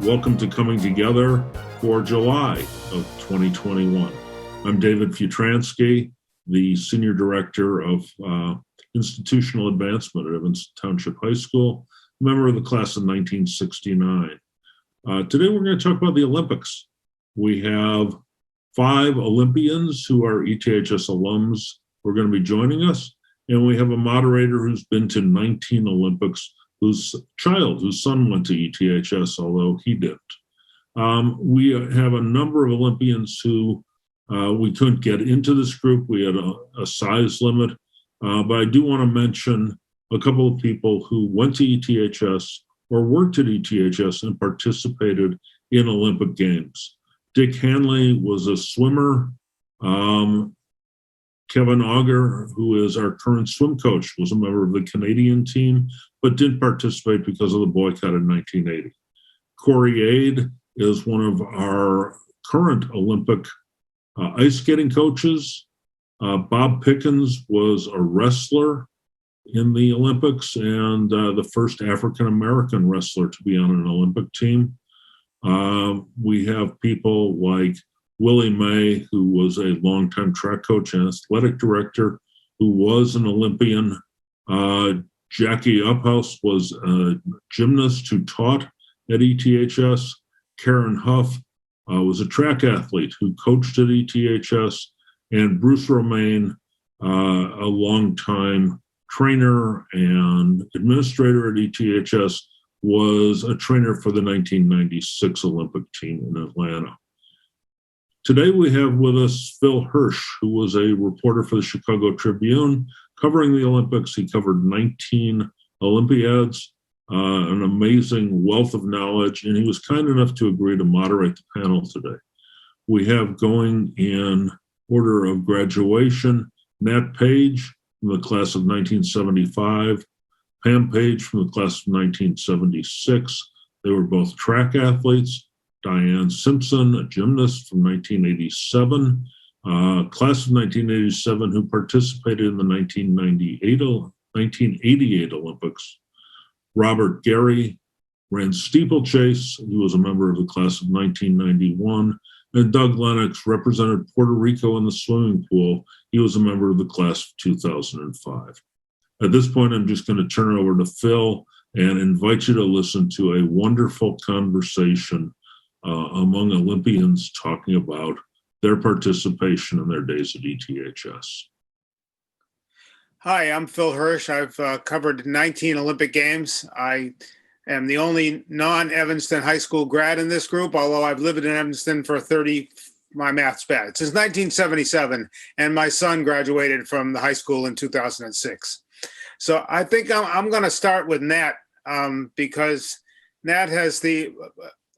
Welcome to Coming Together for July of 2021. I'm David Futransky, the Senior Director of Institutional Advancement at Evanston Township High School, member of the class of 1969. Today we're going to talk about the Olympics. We have 5 Olympians who are ETHS alums who are going to be joining us, and we have a moderator who's been to 19 Olympics, whose son went to ETHS, although he didn't. We have a number of Olympians who we couldn't get into this group. We had a size limit, but I do want to mention a couple of people who went to ETHS or worked at ETHS and participated in Olympic Games. Dick Hanley was a swimmer. Kevin Auger, who is our current swim coach, was a member of the Canadian team, but didn't participate because of the boycott in 1980. Corey Ade is one of our current Olympic ice skating coaches. Bob Pickens was a wrestler in the Olympics and the first African-American wrestler to be on an Olympic team. We have people like Willie May, who was a longtime track coach and athletic director, who was an Olympian. Jackie Uphouse was a gymnast who taught at ETHS. Karen Huff was a track athlete who coached at ETHS. And Bruce Romaine, a longtime trainer and administrator at ETHS, was a trainer for the 1996 Olympic team in Atlanta. Today we have with us Phil Hirsch, who was a reporter for the Chicago Tribune covering the Olympics. He covered 19 Olympiads, an amazing wealth of knowledge, and he was kind enough to agree to moderate the panel today. We have, going in order of graduation, Nat Page from the class of 1975, Pam Page from the class of 1976. They were both track athletes. Diane Simpson, a gymnast from 1987, class of 1987, who participated in the 1988 Olympics. Robert Gary ran steeplechase. He was a member of the class of 1991. And Doug Lennox represented Puerto Rico in the swimming pool. He was a member of the class of 2005. At this point, I'm just going to turn it over to Phil and invite you to listen to a wonderful conversation among Olympians talking about their participation in their days at ETHS. Hi, I'm Phil Hirsch. I've covered 19 Olympic Games. I am the only non-Evanston High School grad in this group, although I've lived in Evanston for my math's bad, since 1977, and my son graduated from the high school in 2006. So I think I'm going to start with Nat because Nat has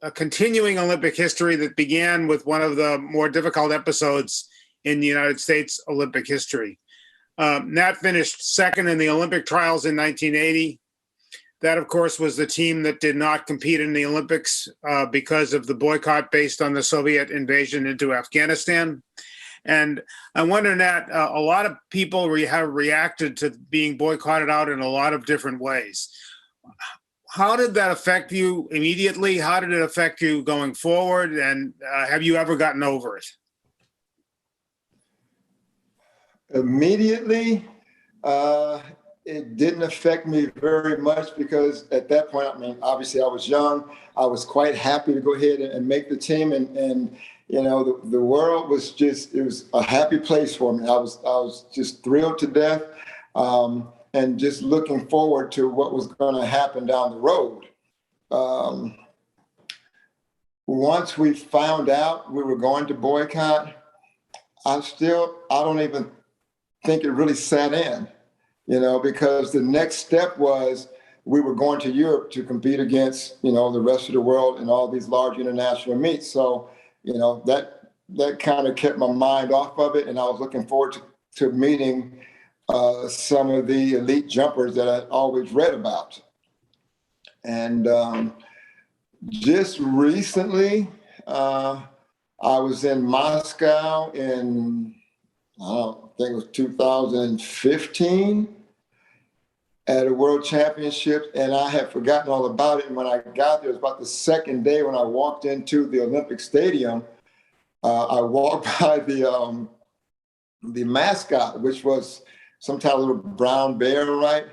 a continuing Olympic history that began with one of the more difficult episodes in the United States Olympic history. Nat finished second in the Olympic trials in 1980. That, of course, was the team that did not compete in the Olympics because of the boycott based on the Soviet invasion into Afghanistan. And I wonder, Nat, a lot of people have reacted to being boycotted out in a lot of different ways. How did that affect you immediately? How did it affect you going forward? And have you ever gotten over it? Immediately, it didn't affect me very much because at that point, I mean, obviously I was young. I was quite happy to go ahead and make the team. And you know, the world was it was a happy place for me. I was just thrilled to death. And just looking forward to what was going to happen down the road. Once we found out we were going to boycott, I don't even think it really sat in, you know, because the next step was we were going to Europe to compete against, you know, the rest of the world in all these large international meets. So, you know, that kind of kept my mind off of it. And I was looking forward to meeting some of the elite jumpers that I always read about. And just recently, I was in Moscow in, I think it was 2015. at a world championship, and I had forgotten all about it. And when I got there, it was about the second day when I walked into the Olympic Stadium. I walked by the mascot, which was some kind of little brown bear, right?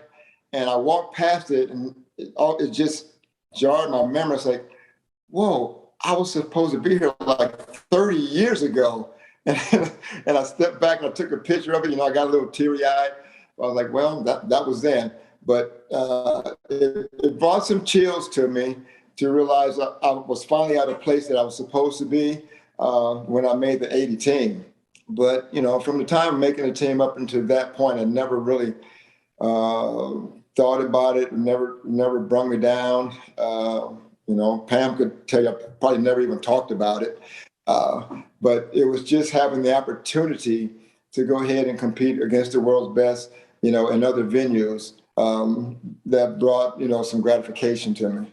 And I walked past it, and it just jarred my memory. It's like, whoa, I was supposed to be here like 30 years ago. And I stepped back and I took a picture of it. You know, I got a little teary-eyed. I was like, well, that was then. But it brought some chills to me to realize I was finally at a place that I was supposed to be when I made the 80 team. But, you know, from the time of making the team up until that point, I never really thought about it, never brung me down. You know, Pam could tell you, I probably never even talked about it. But it was just having the opportunity to go ahead and compete against the world's best, you know, in other venues that brought, you know, some gratification to me.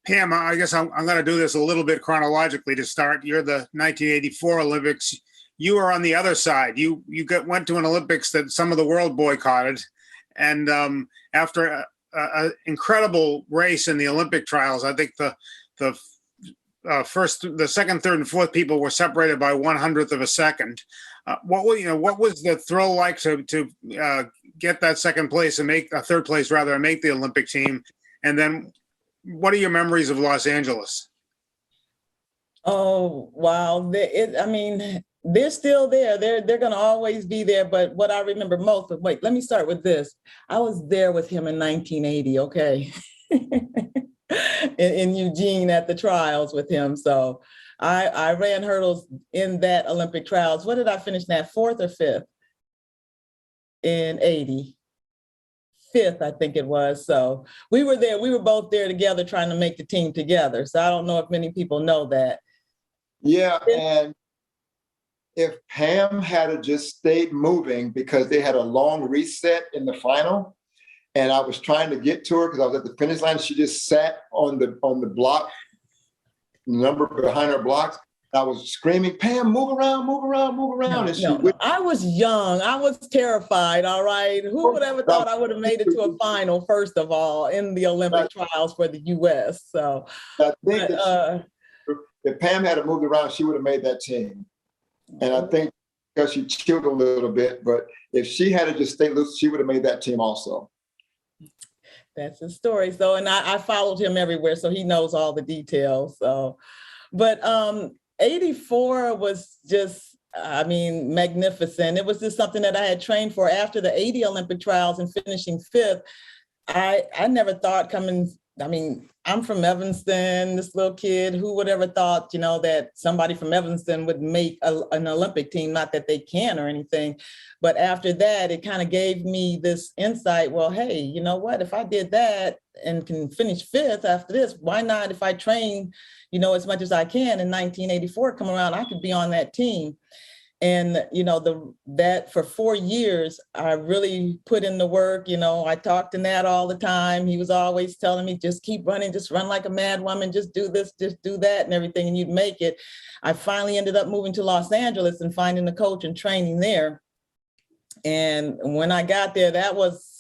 Pam, I guess I'm going to do this a little bit chronologically to start. You're the 1984 Olympics. You were on the other side. You went to an Olympics that some of the world boycotted. And after an incredible race in the Olympic trials, I think the second, third, and fourth people were separated by 1/100th of a second. What was the thrill like to get that second place and make a third place rather and make the Olympic team? And then, what are your memories of Los Angeles? Oh wow! They're still there. They're going to always be there. But what I remember most. But wait, let me start with this. I was there with him in 1980. Okay. in Eugene at the trials with him. So I ran hurdles in that Olympic trials. What did I finish that, fourth or fifth in 80? Fifth, I think it was. So we were there. We were both there together trying to make the team together. So I don't know if many people know that. Yeah, and if Pam had just stayed moving because they had a long reset in the final, and I was trying to get to her because I was at the finish line. She just sat on the block, number behind her blocks. I was screaming, Pam, move around, move around, move around. No. I was young. I was terrified, all right? Who would ever thought I would have made it to a final, first of all, in the Olympic trials for the U.S.? So I think if Pam had moved around, she would have made that team. And I think because she chilled a little bit, but if she had just stayed loose, she would have made that team also. That's his story. So, and I followed him everywhere, so he knows all the details. So, but 84 was just, magnificent. It was just something that I had trained for after the 80 Olympic trials and finishing fifth. I never thought I'm from Evanston, this little kid, who would ever thought, that somebody from Evanston would make an Olympic team, not that they can or anything. But after that, it kind of gave me this insight. Well, hey, you know what, if I did that and can finish fifth after this, why not, if I train, as much as I can in 1984 come around, I could be on that team. And, that for 4 years, I really put in the work. I talked to Nat all the time. He was always telling me, just keep running, just run like a mad woman, just do this, just do that and everything, and you'd make it. I finally ended up moving to Los Angeles and finding a coach and training there. And when I got there, that was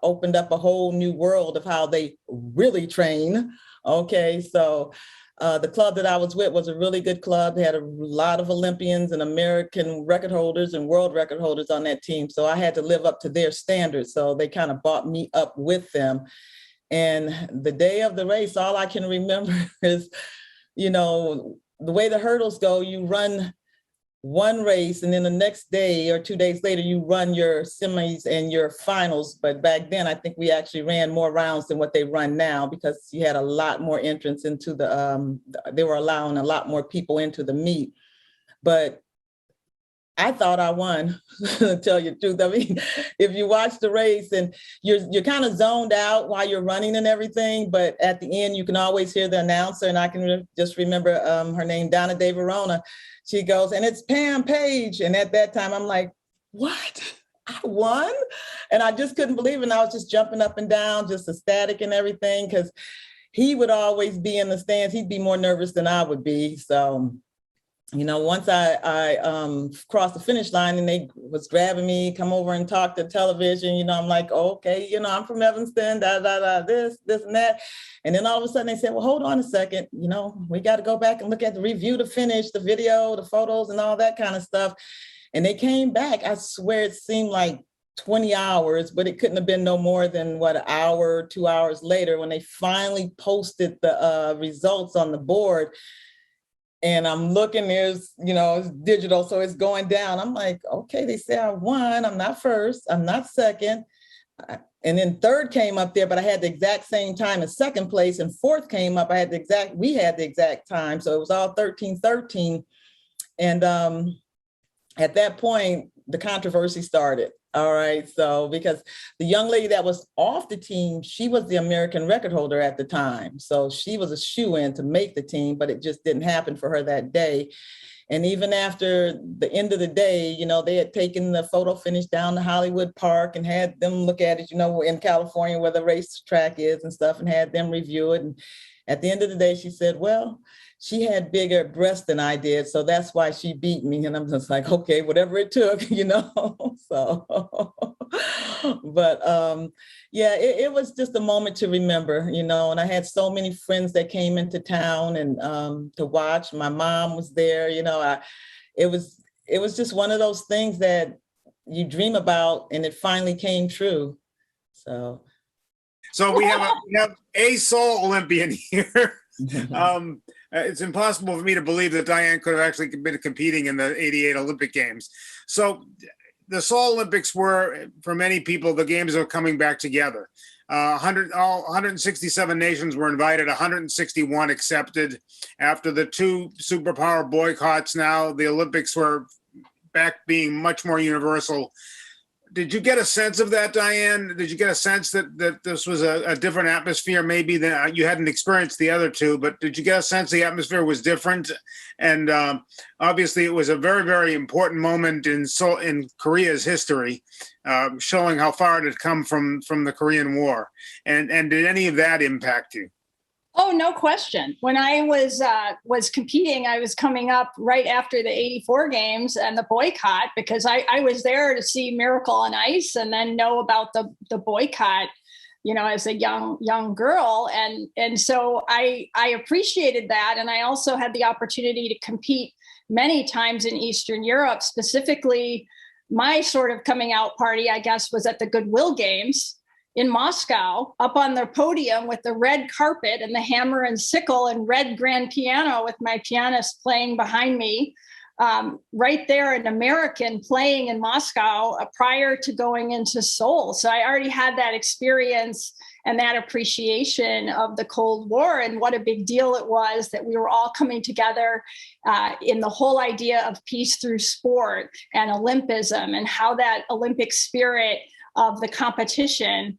opened up a whole new world of how they really train. Okay, so the club that I was with was a really good club. They had a lot of Olympians and American record holders and world record holders on that team. So I had to live up to their standards. So they kind of brought me up with them. And the day of the race, all I can remember is, the way the hurdles go, you run one race and then the next day or 2 days later, you run your semis and your finals. But back then, I think we actually ran more rounds than what they run now because you had a lot more entrance into they were allowing a lot more people into the meet. But I thought I won, to tell you the truth. I mean, if you watch the race and you're kind of zoned out while you're running and everything, but at the end, you can always hear the announcer. And I can just remember her name, Donna De Verona. She goes, and it's Pam Page. And at that time, I'm like, what? I won? And I just couldn't believe it. And I was just jumping up and down, just ecstatic and everything, because he would always be in the stands. He'd be more nervous than I would be. So once I crossed the finish line and they was grabbing me, come over and talk to television, I'm like, okay, I'm from Evanston, this and that. And then all of a sudden they said, well, hold on a second, we got to go back and look at the review to finish, the video, the photos and all that kind of stuff. And they came back, I swear it seemed like 20 hours, but it couldn't have been no more than an hour, 2 hours later when they finally posted the results on the board. And I'm looking, there's, it's digital, so it's going down. I'm like, okay, they say I won. I'm not first. I'm not second. And then third came up there, but I had the exact same time as second place. And fourth came up, we had the exact time. So it was all 13-13. And at that point, the controversy started. All right. So because the young lady that was off the team, she was the American record holder at the time. So she was a shoo-in to make the team, but it just didn't happen for her that day. And even after the end of the day, they had taken the photo finish down to Hollywood Park and had them look at it, in California where the racetrack is and stuff, and had them review it. And at the end of the day, she said, well, she had bigger breasts than I did, so that's why she beat me. And I'm just like, okay, whatever it took, So, but it was just a moment to remember, and I had so many friends that came into town and to watch. My mom was there, it was just one of those things that you dream about, and it finally came true. So we have a Seoul Olympian here. It's impossible for me to believe that Diane could have actually been competing in the '88 Olympic Games. So the Seoul Olympics were, for many people, the games are coming back together. 167 nations were invited, 161 accepted. After the two superpower boycotts, now the Olympics were back being much more universal. Did you get a sense of that, Diane? Did you get a sense that this was a different atmosphere, maybe than you hadn't experienced the other two, but did you get a sense the atmosphere was different? And obviously it was a very, very important moment in Korea's history, showing how far it had come from the Korean War. And did any of that impact you? Oh, no question. When I was competing, I was coming up right after the '84 games and the boycott, because I was there to see Miracle on Ice and then know about the boycott, as a young girl. And so I appreciated that. And I also had the opportunity to compete many times in Eastern Europe. Specifically, my sort of coming out party, I guess, was at the Goodwill Games in Moscow, up on the podium with the red carpet and the hammer and sickle and red grand piano with my pianist playing behind me. Right there, an American playing in Moscow prior to going into Seoul. So I already had that experience and that appreciation of the Cold War and what a big deal it was that we were all coming together in the whole idea of peace through sport and Olympism, and how that Olympic spirit of the competition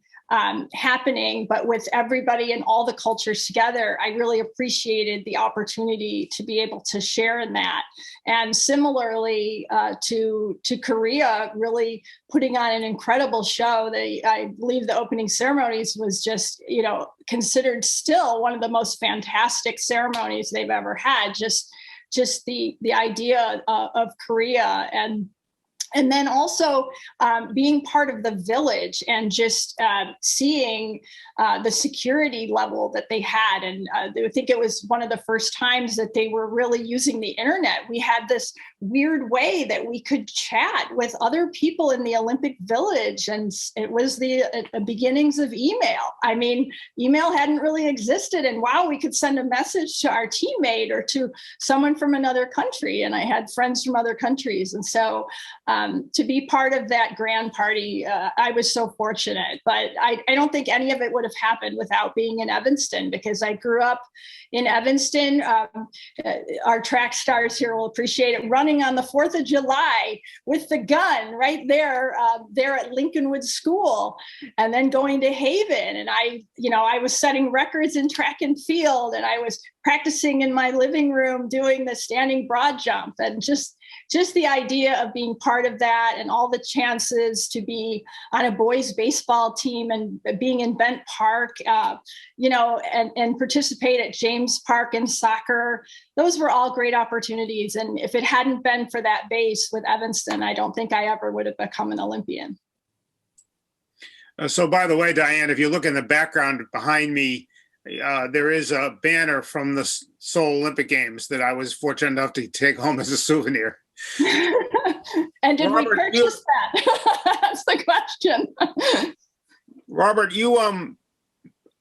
happening, but with everybody and all the cultures together. I really appreciated the opportunity to be able to share in that. And similarly to Korea, really putting on an incredible show. I believe the opening ceremonies was just, considered still one of the most fantastic ceremonies they've ever had. Just the idea of Korea, and then also being part of the village and just seeing the security level that they had. And I think it was one of the first times that they were really using the internet. We had this weird way that we could chat with other people in the Olympic Village. And it was the beginnings of email. I mean, email hadn't really existed. And wow, we could send a message to our teammate or to someone from another country. And I had friends from other countries. And so to be part of that grand party, I was so fortunate. But I don't think any of it would have happened without being in Evanston, because I grew up in Evanston. Our track stars here will appreciate it. Running on the 4th of July with the gun right there, there at Lincolnwood School, and then going to Haven. And I was setting records in track and field, and I was practicing in my living room doing the standing broad jump, and just just the idea of being part of that and all the chances to be on a boys baseball team and being in Bent Park, and participate at James Park in soccer, those were all great opportunities. And if it hadn't been for that base with Evanston, I don't think I ever would have become an Olympian. So, by the way, Diane, if you look in the background behind me, there is a banner from the Seoul Olympic Games that I was fortunate enough to take home as a souvenir. And did Robert, we purchase that? That's the question. Robert, you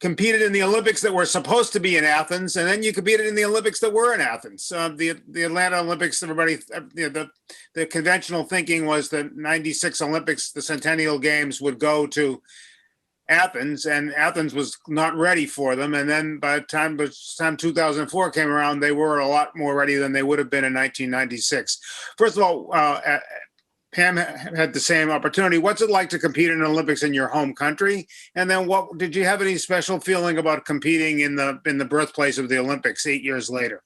competed in the Olympics that were supposed to be in Athens, and then you competed in the Olympics that were in Athens. The Atlanta Olympics, everybody, the conventional thinking was the 96 Olympics, the Centennial Games, would go to Athens, and Athens was not ready for them. And then by the time 2004 came around, they were a lot more ready than they would have been in 1996. First of all, Pam had the same opportunity. What's it like to compete in the Olympics in your home country? And then what did you have any special feeling about competing in the birthplace of the Olympics 8 years later?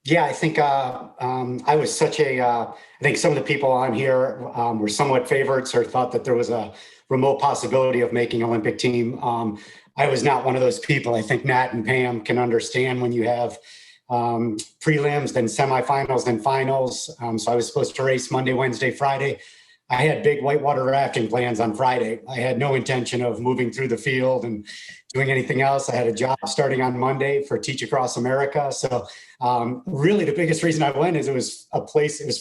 Yeah, I think I was I think some of the people on here were somewhat favorites or thought that there was a remote possibility of making Olympic team. I was not one of those people. I think Matt and Pam can understand when you have prelims, then semifinals, then finals. So I was supposed to race Monday, Wednesday, Friday. I had big whitewater rafting plans on Friday. I had no intention of moving through the field and doing anything else. I had a job starting on Monday for Teach Across America. So really the biggest reason I went is it was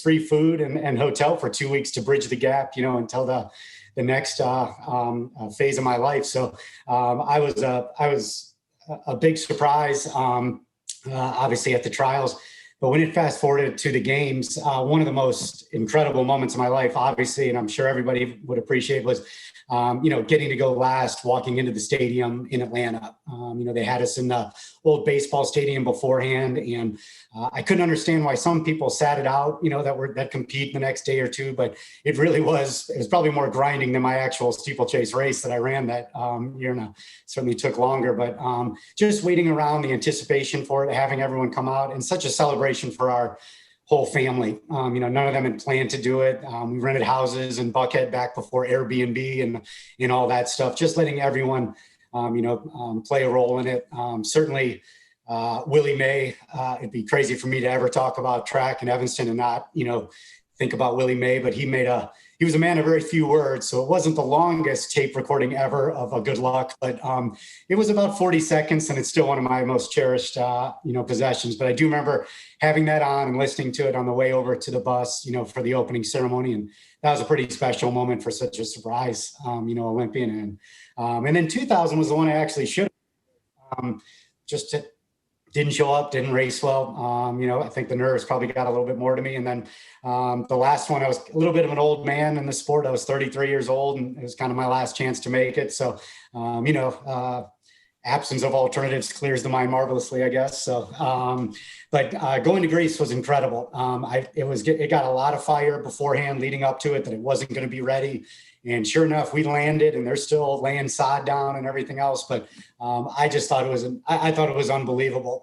free food and hotel for 2 weeks to bridge the gap, until the next phase of my life. So I was a big surprise. Obviously at the trials, but when it fast forwarded to the games, one of the most incredible moments of my life, obviously, and I'm sure everybody would appreciate, was, getting to go last, walking into the stadium in Atlanta. They had us in the old baseball stadium beforehand, and I couldn't understand why some people sat it out, that compete the next day or two, but it was probably more grinding than my actual steeplechase race that I ran that year, and certainly took longer, but just waiting around, the anticipation for it, having everyone come out, and such a celebration for our whole family. None of them had planned to do it. We rented houses in Buckhead back before Airbnb and all that stuff, just letting everyone, play a role in it. Certainly, Willie May, it'd be crazy for me to ever talk about track in Evanston and not, think about Willie May, but he was a man of very few words. So it wasn't the longest tape recording ever of a good luck, but it was about 40 seconds and it's still one of my most cherished, possessions. But I do remember having that on and listening to it on the way over to the bus, for the opening ceremony. And that was a pretty special moment for such a surprise, Olympian. And then 2000 was the one I actually should have, didn't show up, didn't race well. I think the nerves probably got a little bit more to me. And then the last one, I was a little bit of an old man in the sport. I was 33 years old and it was kind of my last chance to make it. So, absence of alternatives clears the mind marvelously, I guess. So, but going to Greece was incredible. It got a lot of fire beforehand leading up to it that it wasn't going to be ready. And sure enough, we landed and they're still laying sod down and everything else. But I just thought I thought it was unbelievable.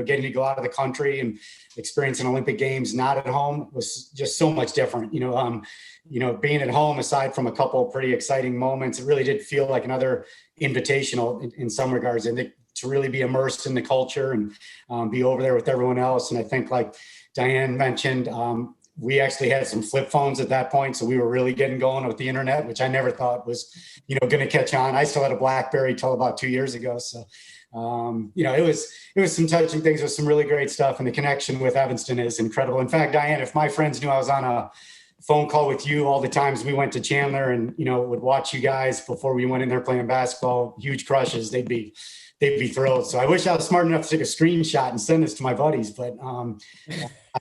Getting to go out of the country and experience an Olympic Games not at home was just so much different. Being at home, aside from a couple of pretty exciting moments, it really did feel like another invitational in some regards, and to really be immersed in the culture and be over there with everyone else. And I think, like Diane mentioned, we actually had some flip phones at that point. So we were really getting going with the internet, which I never thought was, going to catch on. I still had a BlackBerry till about 2 years ago. So, it was some touching things with some really great stuff. And the connection with Evanston is incredible. In fact, Diane, if my friends knew I was on a phone call with you all the times we went to Chandler and, would watch you guys before we went in there playing basketball, huge crushes, they'd be thrilled. So I wish I was smart enough to take a screenshot and send this to my buddies, but I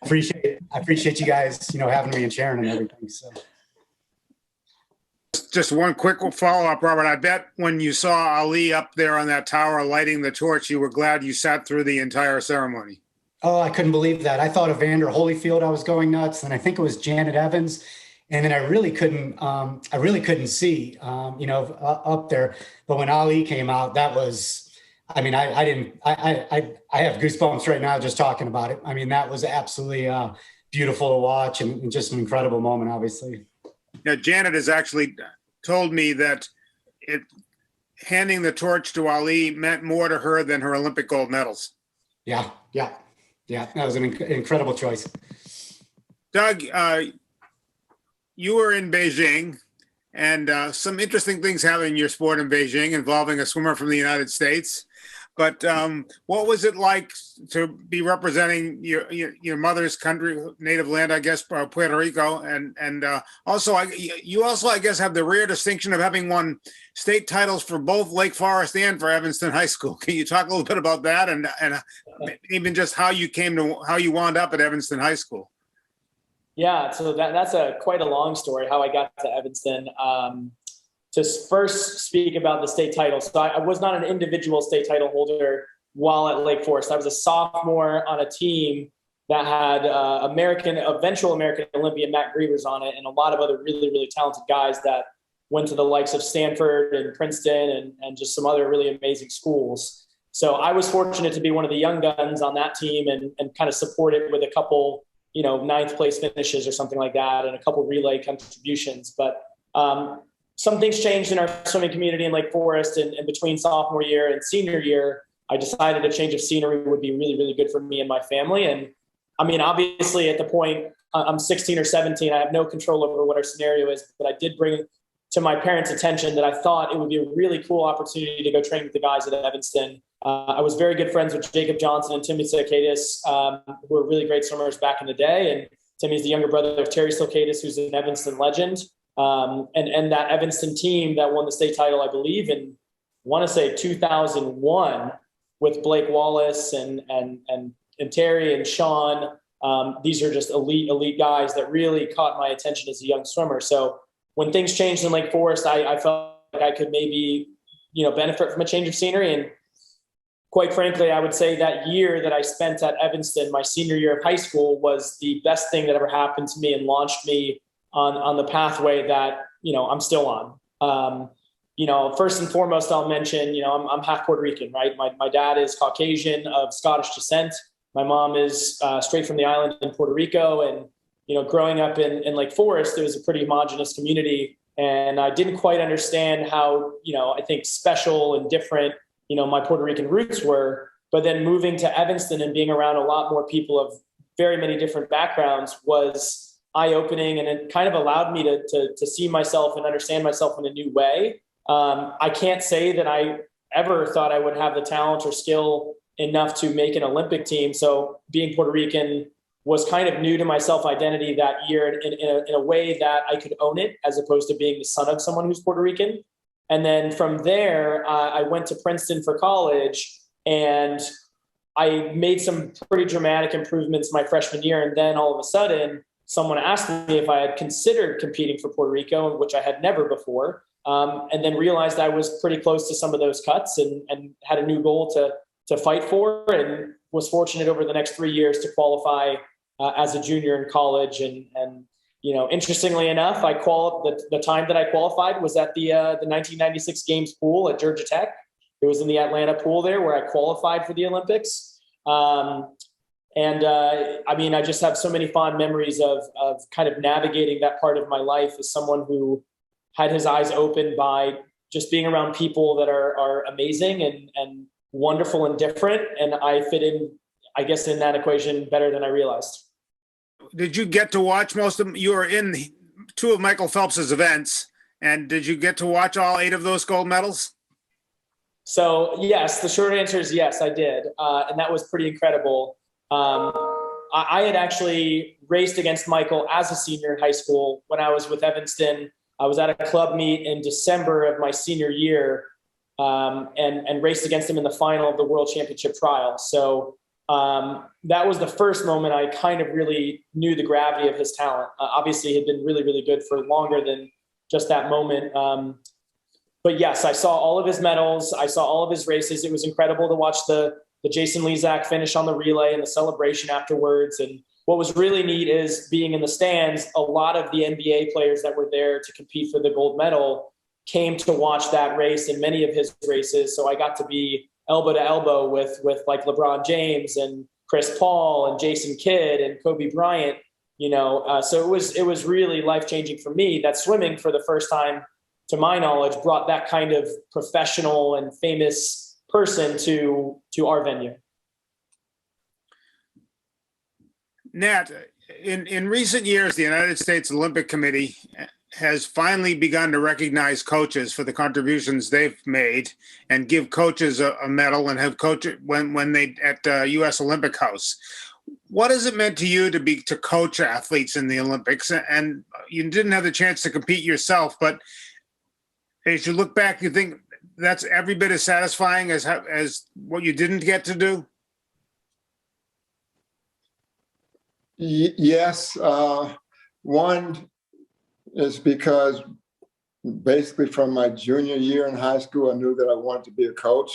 appreciate you guys, having me and sharing and everything. So. Just one quick follow-up, Robert. I bet when you saw Ali up there on that tower lighting the torch, you were glad you sat through the entire ceremony. Oh, I couldn't believe that. I thought of Vander Holyfield. I was going nuts. And I think it was Janet Evans. And then I really couldn't see, up there. But when Ali came out, that was, I mean, I have goosebumps right now just talking about it. I mean, that was absolutely beautiful to watch and just an incredible moment, obviously. Yeah, Janet has actually told me that handing the torch to Ali meant more to her than her Olympic gold medals. Yeah. That was an incredible choice. Doug, you were in Beijing, and some interesting things happened in your sport in Beijing involving a swimmer from the United States. But what was it like to be representing your mother's country, native land, I guess, Puerto Rico, and also you also, I guess, have the rare distinction of having won state titles for both Lake Forest and for Evanston High School. Can you talk a little bit about that, and even just how you wound up at Evanston High School? Yeah, so that's quite a long story how I got to Evanston. To first speak about the state title. So I was not an individual state title holder while at Lake Forest. I was a sophomore on a team that had eventual American Olympian Matt Grievers on it, and a lot of other really, really talented guys that went to the likes of Stanford and Princeton and just some other really amazing schools. So I was fortunate to be one of the young guns on that team and kind of support it with a couple, ninth place finishes or something like that, and a couple relay contributions. But some things changed in our swimming community in Lake Forest, and between sophomore year and senior year, I decided a change of scenery would be really, really good for me and my family. And I mean, obviously at the point I'm 16 or 17, I have no control over what our scenario is, but I did bring to my parents' attention that I thought it would be a really cool opportunity to go train with the guys at Evanston. I was very good friends with Jacob Johnson and Timmy Silkaitis, who were really great swimmers back in the day. And Timmy's the younger brother of Terry Silkaitis, who's an Evanston legend. And that Evanston team that won the state title, I believe, in, want to say 2001, with Blake Wallace and Terry and Sean. These are just elite guys that really caught my attention as a young swimmer. So when things changed in Lake Forest, I felt like I could maybe, benefit from a change of scenery. And quite frankly, I would say that year that I spent at Evanston, my senior year of high school, was the best thing that ever happened to me and launched me on the pathway that, I'm still on. First and foremost, I'll mention, I'm half Puerto Rican, right? My dad is Caucasian of Scottish descent. My mom is straight from the island in Puerto Rico. And, growing up in Lake Forest, it was a pretty homogenous community. And I didn't quite understand how, I think special and different, my Puerto Rican roots were. But then moving to Evanston and being around a lot more people of very many different backgrounds was eye-opening, and it kind of allowed me to see myself and understand myself in a new way. I can't say that I ever thought I would have the talent or skill enough to make an Olympic team. So being Puerto Rican was kind of new to my self-identity that year in a way that I could own it, as opposed to being the son of someone who's Puerto Rican. And then from there, I went to Princeton for college, and I made some pretty dramatic improvements my freshman year. And then all of a sudden, someone asked me if I had considered competing for Puerto Rico, which I had never before, and then realized I was pretty close to some of those cuts and had a new goal to fight for, and was fortunate over the next 3 years to qualify as a junior in college. And interestingly enough, the time that I qualified was at the 1996 Games pool at Georgia Tech. It was in the Atlanta pool there where I qualified for the Olympics. I just have so many fond memories of kind of navigating that part of my life as someone who had his eyes opened by just being around people that are amazing and wonderful and different. And I fit in, I guess, in that equation better than I realized. Did you get to watch most of them? You were in 2 of Michael Phelps's events, and did you get to watch all 8 of those gold medals? So yes, the short answer is yes, I did. And that was pretty incredible. I had actually raced against Michael as a senior in high school when I was with Evanston. I was at a club meet in December of my senior year, and raced against him in the final of the World Championship trial. So that was the first moment I kind of really knew the gravity of his talent. Obviously, he had been really, really good for longer than just that moment. But yes, I saw all of his medals. I saw all of his races. It was incredible to watch the Jason Lezak finish on the relay and the celebration afterwards. And what was really neat is being in the stands, a lot of the NBA players that were there to compete for the gold medal came to watch that race and many of his races. So I got to be elbow to elbow with like LeBron James and Chris Paul and Jason Kidd and Kobe Bryant, so it was really life-changing for me that swimming for the first time, to my knowledge, brought that kind of professional and famous person to our venue. Nat, in recent years, the United States Olympic Committee has finally begun to recognize coaches for the contributions they've made and give coaches a medal and have coach when they at U.S. Olympic House. What has it meant to you to coach athletes in the Olympics? And you didn't have the chance to compete yourself, but as you look back, you think that's every bit as satisfying as what you didn't get to do? Yes. One is because basically from my junior year in high school, I knew that I wanted to be a coach.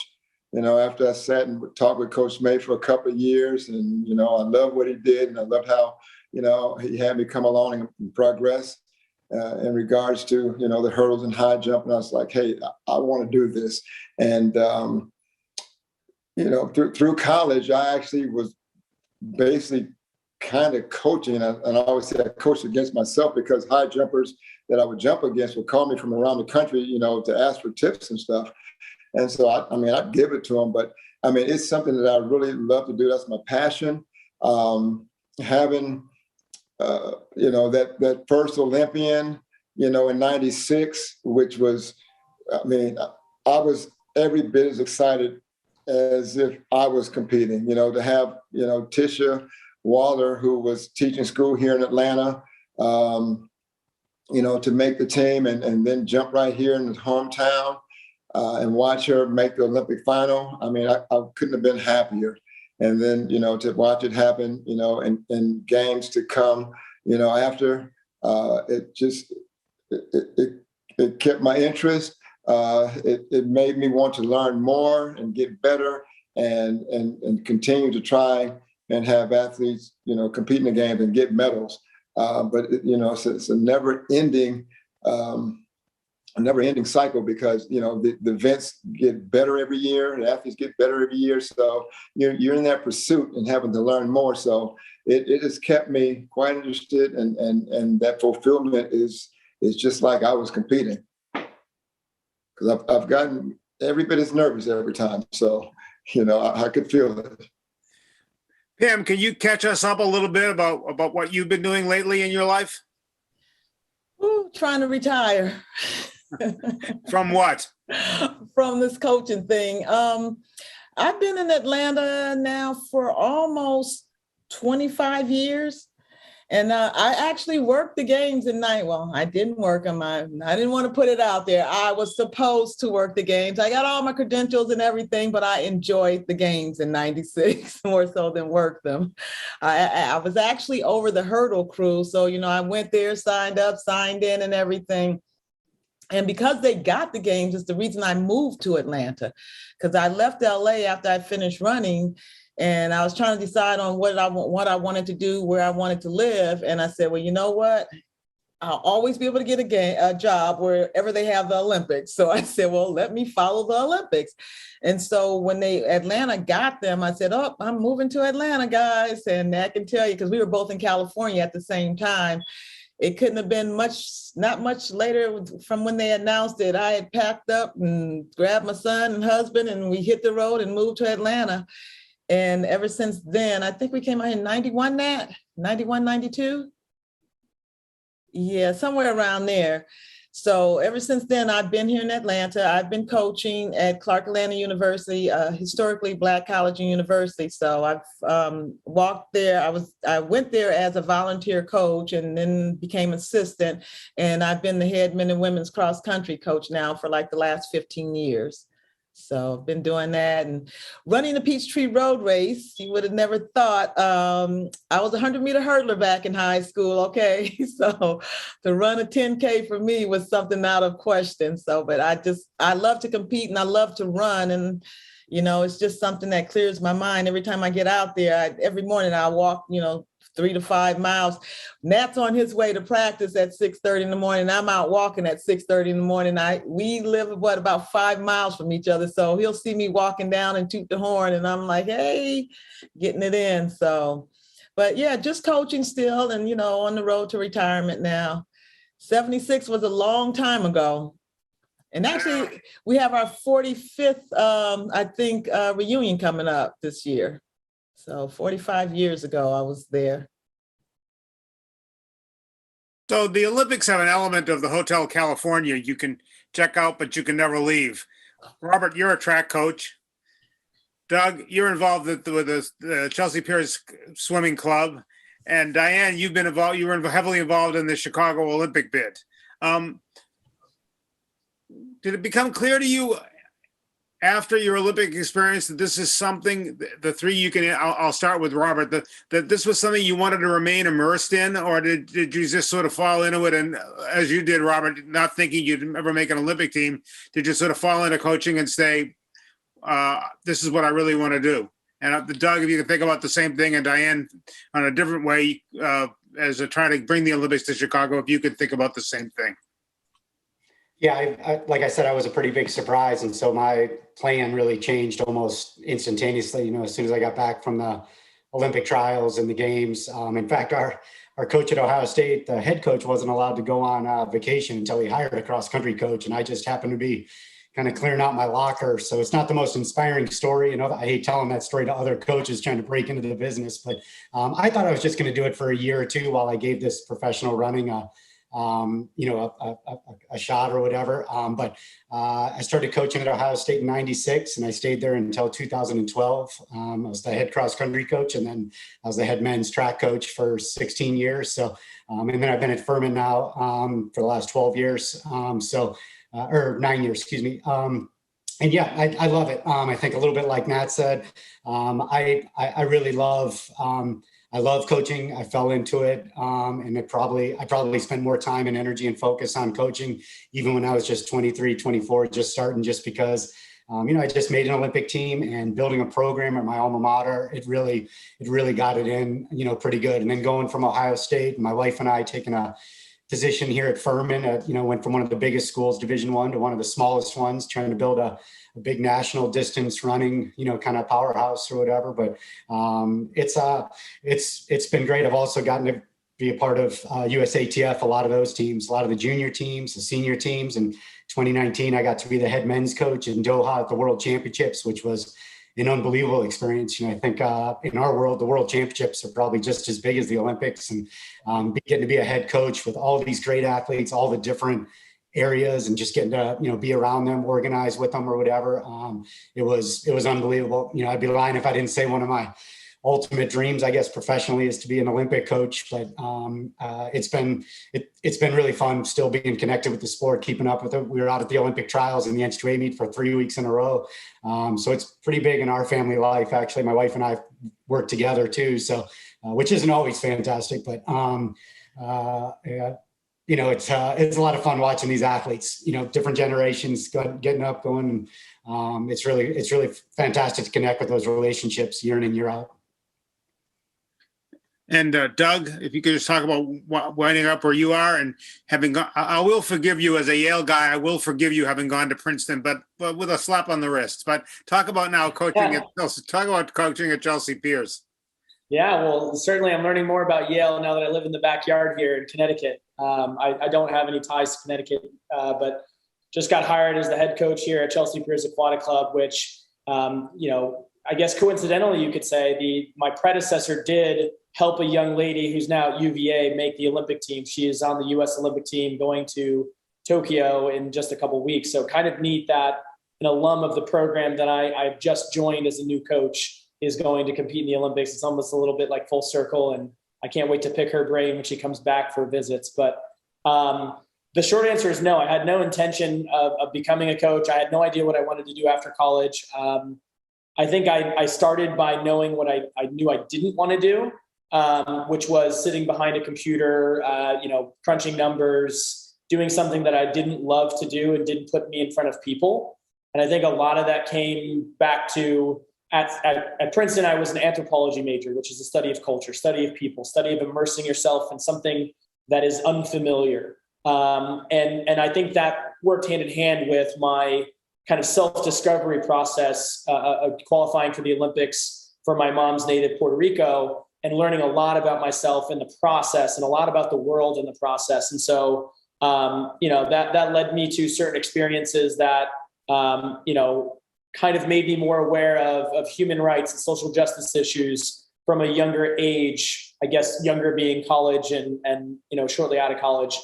After I sat and talked with Coach May for a couple of years, and, I loved what he did, and I loved how, he had me come along and progress in regards to, the hurdles and high jump. And I was like, hey, I want to do this. And, through college, I actually was basically kind of coaching. And I always say I coached against myself, because high jumpers that I would jump against would call me from around the country, to ask for tips and stuff. And so, I'd give it to them. But, it's something that I really love to do. That's my passion. Having, that first Olympian, in 96, which was, I was every bit as excited as if I was competing, to have, Tisha Waller, who was teaching school here in Atlanta, to make the team and then jump right here in his hometown and watch her make the Olympic final. I couldn't have been happier. And then, to watch it happen, in games to come, after, it kept my interest. It made me want to learn more and get better and continue to try and have athletes, compete in the games and get medals. But it's a never-ending cycle, because the events get better every year, and athletes get better every year. So you're in that pursuit and having to learn more. So it has kept me quite interested, and that fulfillment is just like I was competing, because I've gotten every bit as nervous every time. So I could feel it. Pam, can you catch us up a little bit about what you've been doing lately in your life? Ooh, trying to retire. From what? From this coaching thing. I've been in Atlanta now for almost 25 years. And I actually worked the games in night. Well, I didn't work them. I didn't want to put it out there. I was supposed to work the games. I got all my credentials and everything, but I enjoyed the games in 96 more so than work them. I was actually over the hurdle crew. So, I went there, signed in and everything. And because they got the games, is the reason I moved to Atlanta, because I left LA after I finished running. And I was trying to decide on what I wanted to do, where I wanted to live. And I said, well, you know what? I'll always be able to get a job wherever they have the Olympics. So I said, well, let me follow the Olympics. And so when Atlanta got them, I said, oh, I'm moving to Atlanta, guys. And I can tell you, because we were both in California at the same time, it couldn't have been not much later from when they announced it. I had packed up and grabbed my son and husband, and we hit the road and moved to Atlanta. And ever since then, I think we came out in 91, 92. Yeah, somewhere around there. So ever since then, I've been here in Atlanta. I've been coaching at Clark Atlanta University, historically Black college and university. So I've walked there. I went there as a volunteer coach and then became assistant. And I've been the head men and women's cross country coach now for like the last 15 years. So I've been doing that and running the Peachtree Road Race. You would have never thought. I was a 100-meter hurdler back in high school. Okay. So to run a 10K for me was something out of question. So, but I love to compete and I love to run. And, it's just something that clears my mind. Every time I get out there, every morning I walk, 3 to 5 miles. Nat's on his way to practice at 6:30 in the morning. I'm out walking at 6:30 in the morning. We live about 5 miles from each other. So he'll see me walking down and toot the horn, and I'm like, hey, getting it in. So, but yeah, just coaching still, and on the road to retirement now. 76 was a long time ago. And actually, we have our 45th, reunion coming up this year. So 45 years ago, I was there. So the Olympics have an element of the Hotel California you can check out, but you can never leave. Robert, you're a track coach. Doug, you're involved with the Chelsea Piers Swimming Club. And Diane, you were heavily involved in the Chicago Olympic bid. Did it become clear to you after your Olympic experience that this is something, the three I'll start with Robert, that this was something you wanted to remain immersed in, or did you just sort of fall into it? And as you did, Robert, not thinking you'd ever make an Olympic team, did you sort of fall into coaching and say, this is what I really want to do? And Doug, if you can think about the same thing, and Diane on a different way, as a trying to bring the Olympics to Chicago, if you could think about the same thing. Yeah, I like I said, I was a pretty big surprise. And so my plan really changed almost instantaneously, as soon as I got back from the Olympic trials and the games. In fact, our coach at Ohio State, the head coach, wasn't allowed to go on vacation until he hired a cross-country coach. And I just happened to be kind of clearing out my locker. So it's not the most inspiring story. I hate telling that story to other coaches trying to break into the business, but I thought I was just going to do it for a year or two while I gave this professional running a shot or whatever. But I started coaching at Ohio State in '96, and I stayed there until 2012. I was the head cross country coach, and then I was the head men's track coach for 16 years. So, and then I've been at Furman now for the last 12 years. Or 9 years, excuse me. And yeah, I love it. I think a little bit like Nat said, I really love, I love coaching. I fell into it. And I probably spent more time and energy and focus on coaching, even when I was just 23, 24, just starting, just because, I just made an Olympic team, and building a program at my alma mater, it really got it in, pretty good. And then going from Ohio State, my wife and I taking a position here at Furman, went from one of the biggest schools, Division I, to one of the smallest ones, trying to build a big national distance running, kind of powerhouse or whatever. But it's been great. I've also gotten to be a part of USATF, a lot of those teams, a lot of the junior teams, the senior teams. In 2019, I got to be the head men's coach in Doha at the World Championships, which was an unbelievable experience. I think in our world, the World Championships are probably just as big as the Olympics, and getting to be a head coach with all these great athletes, all the different areas, and just getting to, be around them, organize with them or whatever. It was unbelievable. I'd be lying if I didn't say one of my ultimate dreams, I guess, professionally, is to be an Olympic coach. But it's been really fun still being connected with the sport, keeping up with it. We were out at the Olympic trials in the NCAA meet for 3 weeks in a row. So it's pretty big in our family life. Actually, my wife and I work together too. So, which isn't always fantastic, but it's a lot of fun watching these athletes, different generations getting up, going. And it's really fantastic to connect with those relationships year in and year out. And Doug, if you could just talk about winding up where you are and having gone, I will forgive you as a Yale guy. I will forgive you having gone to Princeton, but with a slap on the wrist. But talk about now coaching at Chelsea. Talk about coaching at Chelsea Piers. Yeah, well, certainly I'm learning more about Yale now that I live in the backyard here in Connecticut. I don't have any ties to Connecticut, but just got hired as the head coach here at Chelsea Piers Aquatic Club, which, I guess coincidentally, you could say my predecessor did help a young lady who's now at UVA make the Olympic team. She is on the U.S. Olympic team going to Tokyo in just a couple of weeks. So kind of neat that an alum of the program that I've just joined as a new coach is going to compete in the Olympics. It's almost a little bit like full circle, and I can't wait to pick her brain when she comes back for visits. But the short answer is no. I had no intention of becoming a coach. I had no idea what I wanted to do after college. I think I started by knowing what I knew I didn't want to do, which was sitting behind a computer, crunching numbers, doing something that I didn't love to do and didn't put me in front of people. And I think a lot of that came back to, at Princeton, I was an anthropology major, which is the study of culture, study of people, study of immersing yourself in something that is unfamiliar. And I think that worked hand in hand with my kind of self-discovery process, qualifying for the Olympics for my mom's native Puerto Rico, and learning a lot about myself in the process and a lot about the world in the process. And so, that led me to certain experiences that, kind of made me more aware of human rights and social justice issues from a younger age, I guess younger being college and shortly out of college.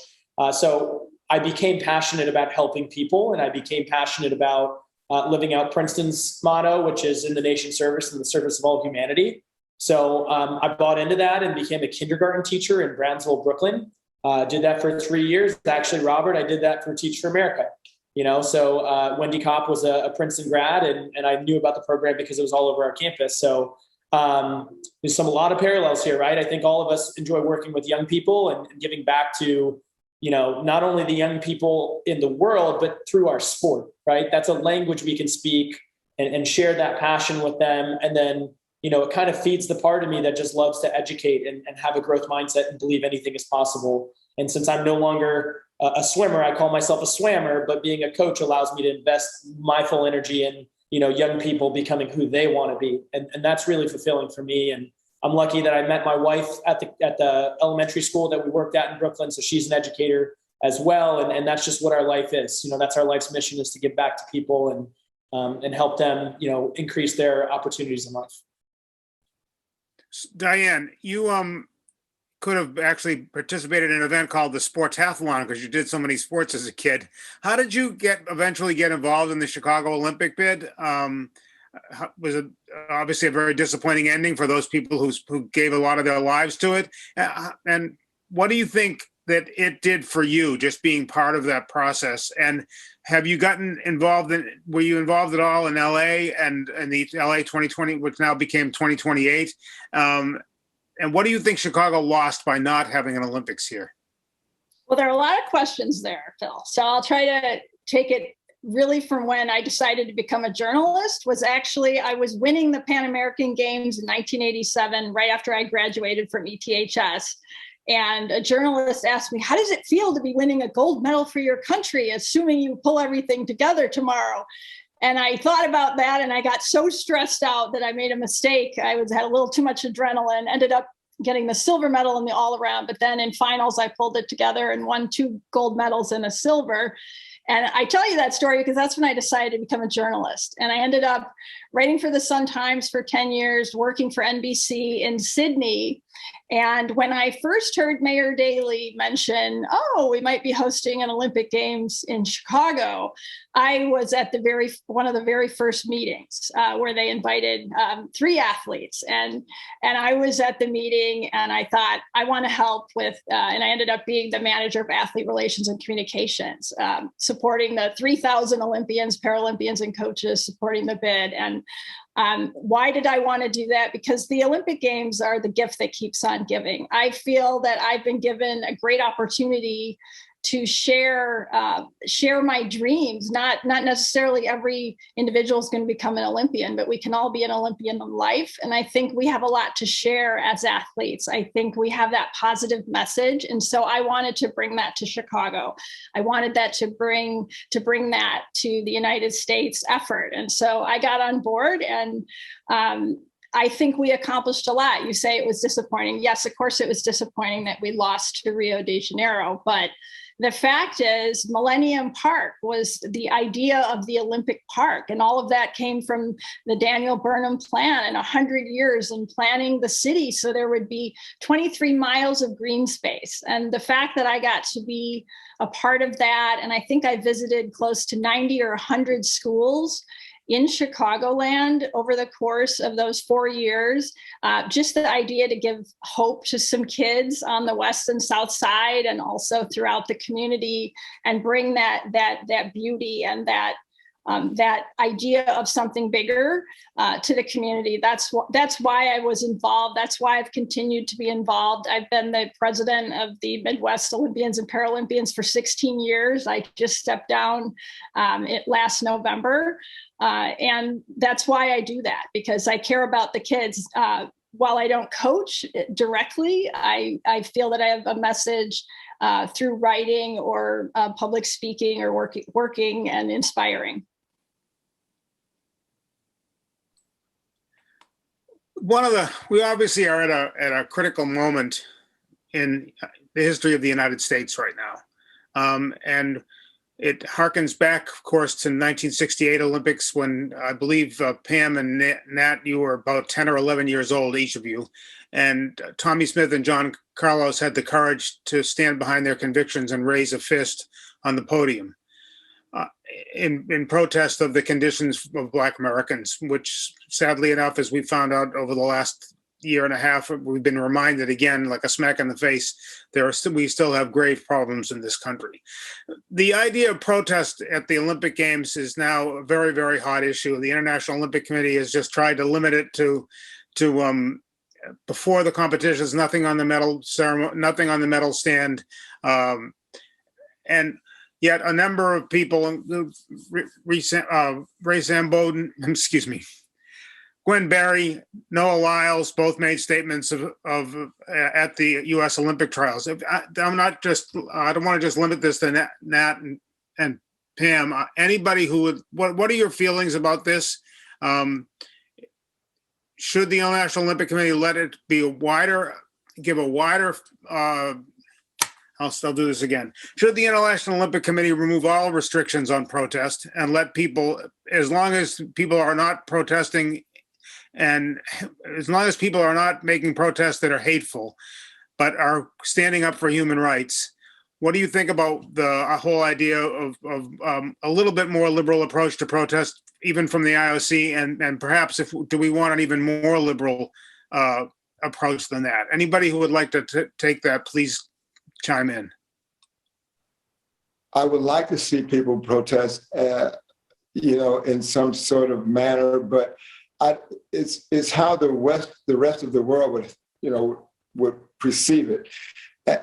So I became passionate about helping people, and I became passionate about living out Princeton's motto, which is in the nation's service and the service of all humanity. So I bought into that and became a kindergarten teacher in Brownsville, Brooklyn. Did that for 3 years. Actually, Robert, I did that for Teach for America. So Wendy Kopp was a Princeton grad, and I knew about the program because it was all over our campus. So there's a lot of parallels here, right? I think all of us enjoy working with young people and giving back to, not only the young people in the world, but through our sport, right? That's a language we can speak and share that passion with them. And then, it kind of feeds the part of me that just loves to educate and have a growth mindset and believe anything is possible. And since I'm no longer a swimmer, I call myself a swammer, but being a coach allows me to invest my full energy in, young people becoming who they want to be. And that's really fulfilling for me. And I'm lucky that I met my wife at the elementary school that we worked at in Brooklyn. So she's an educator as well. And that's just what our life is. That's our life's mission, is to give back to people and help them, increase their opportunities in life. Diane, you could have actually participated in an event called the Sportathlon because you did so many sports as a kid. How did you eventually get involved in the Chicago Olympic bid? Was it obviously a very disappointing ending for those people who gave a lot of their lives to it? And what do you think that it did for you, just being part of that process? And have you gotten involved were you involved at all in LA and the LA 2020, which now became 2028? And what do you think Chicago lost by not having an Olympics here? Well, there are a lot of questions there, Phil. So I'll try to take it really from when I decided to become a journalist. I was winning the Pan American Games in 1987, right after I graduated from ETHS. And a journalist asked me, how does it feel to be winning a gold medal for your country, assuming you pull everything together tomorrow? And I thought about that, and I got so stressed out that I made a mistake. I had a little too much adrenaline, ended up getting the silver medal in the all around. But then in finals, I pulled it together and won 2 gold medals and a silver. And I tell you that story because that's when I decided to become a journalist. And I ended up writing for the Sun-Times for 10 years, working for NBC in Sydney. And when I first heard Mayor Daley mention, we might be hosting an Olympic Games in Chicago, I was at one of the very first meetings where they invited 3 athletes. And I was at the meeting, and I thought, I want to help with, and I ended up being the manager of athlete relations and communications, supporting the 3,000 Olympians, Paralympians, and coaches, supporting the bid. And why did I want to do that? Because the Olympic Games are the gift that keeps on giving. I feel that I've been given a great opportunity to share my dreams. Not necessarily every individual is going to become an Olympian, but we can all be an Olympian in life. And I think we have a lot to share as athletes. I think we have that positive message. And so I wanted to bring that to Chicago. I wanted that to bring that to the United States effort. And so I got on board, and I think we accomplished a lot. You say it was disappointing. Yes, of course, it was disappointing that we lost to Rio de Janeiro, but the fact is, Millennium Park was the idea of the Olympic Park, and all of that came from the Daniel Burnham plan and 100 years in planning the city so there would be 23 miles of green space. And the fact that I got to be a part of that, and I think I visited close to 90 or 100 schools in Chicagoland over the course of those 4 years, just the idea to give hope to some kids on the west and south side, and also throughout the community, and bring that beauty and that that idea of something bigger to the community. That's why I was involved. That's why I've continued to be involved. I've been the president of the Midwest Olympians and Paralympians for 16 years. I just stepped down last November. And that's why I do that, because I care about the kids. While I don't coach directly, I feel that I have a message through writing or public speaking or working and inspiring. We obviously are at a critical moment in the history of the United States right now. And it harkens back, of course, to 1968 Olympics, when I believe Pam and Nat, you were about 10 or 11 years old, each of you. And Tommy Smith and John Carlos had the courage to stand behind their convictions and raise a fist on the podium in protest of the conditions of Black Americans, which sadly enough, as we found out over the last year and a half, we've been reminded again, like a smack in the face, we still have grave problems in this country. The idea of protest at the Olympic Games is now a very, very hot issue. The International Olympic Committee has just tried to limit it to before the competitions, nothing on the medal ceremony, nothing on the medal stand, and yet a number of people, Ray Zamboden, excuse me, Gwen Berry, Noah Lyles, both made statements of at the U.S. Olympic trials. I don't want to just limit this to Nat and Pam. Anybody who would, what are your feelings about this? Should the International Olympic Committee let it be give a wider, I'll still do this again. Should the International Olympic Committee remove all restrictions on protest and let people, as long as people are not protesting and as long as people are not making protests that are hateful, but are standing up for human rights, what do you think about the whole idea of a little bit more liberal approach to protest, even from the IOC, and perhaps do we want an even more liberal approach than that? Anybody who would like to take that, please chime in. I would like to see people protest, in some sort of manner, but it's how the rest of the world would perceive it.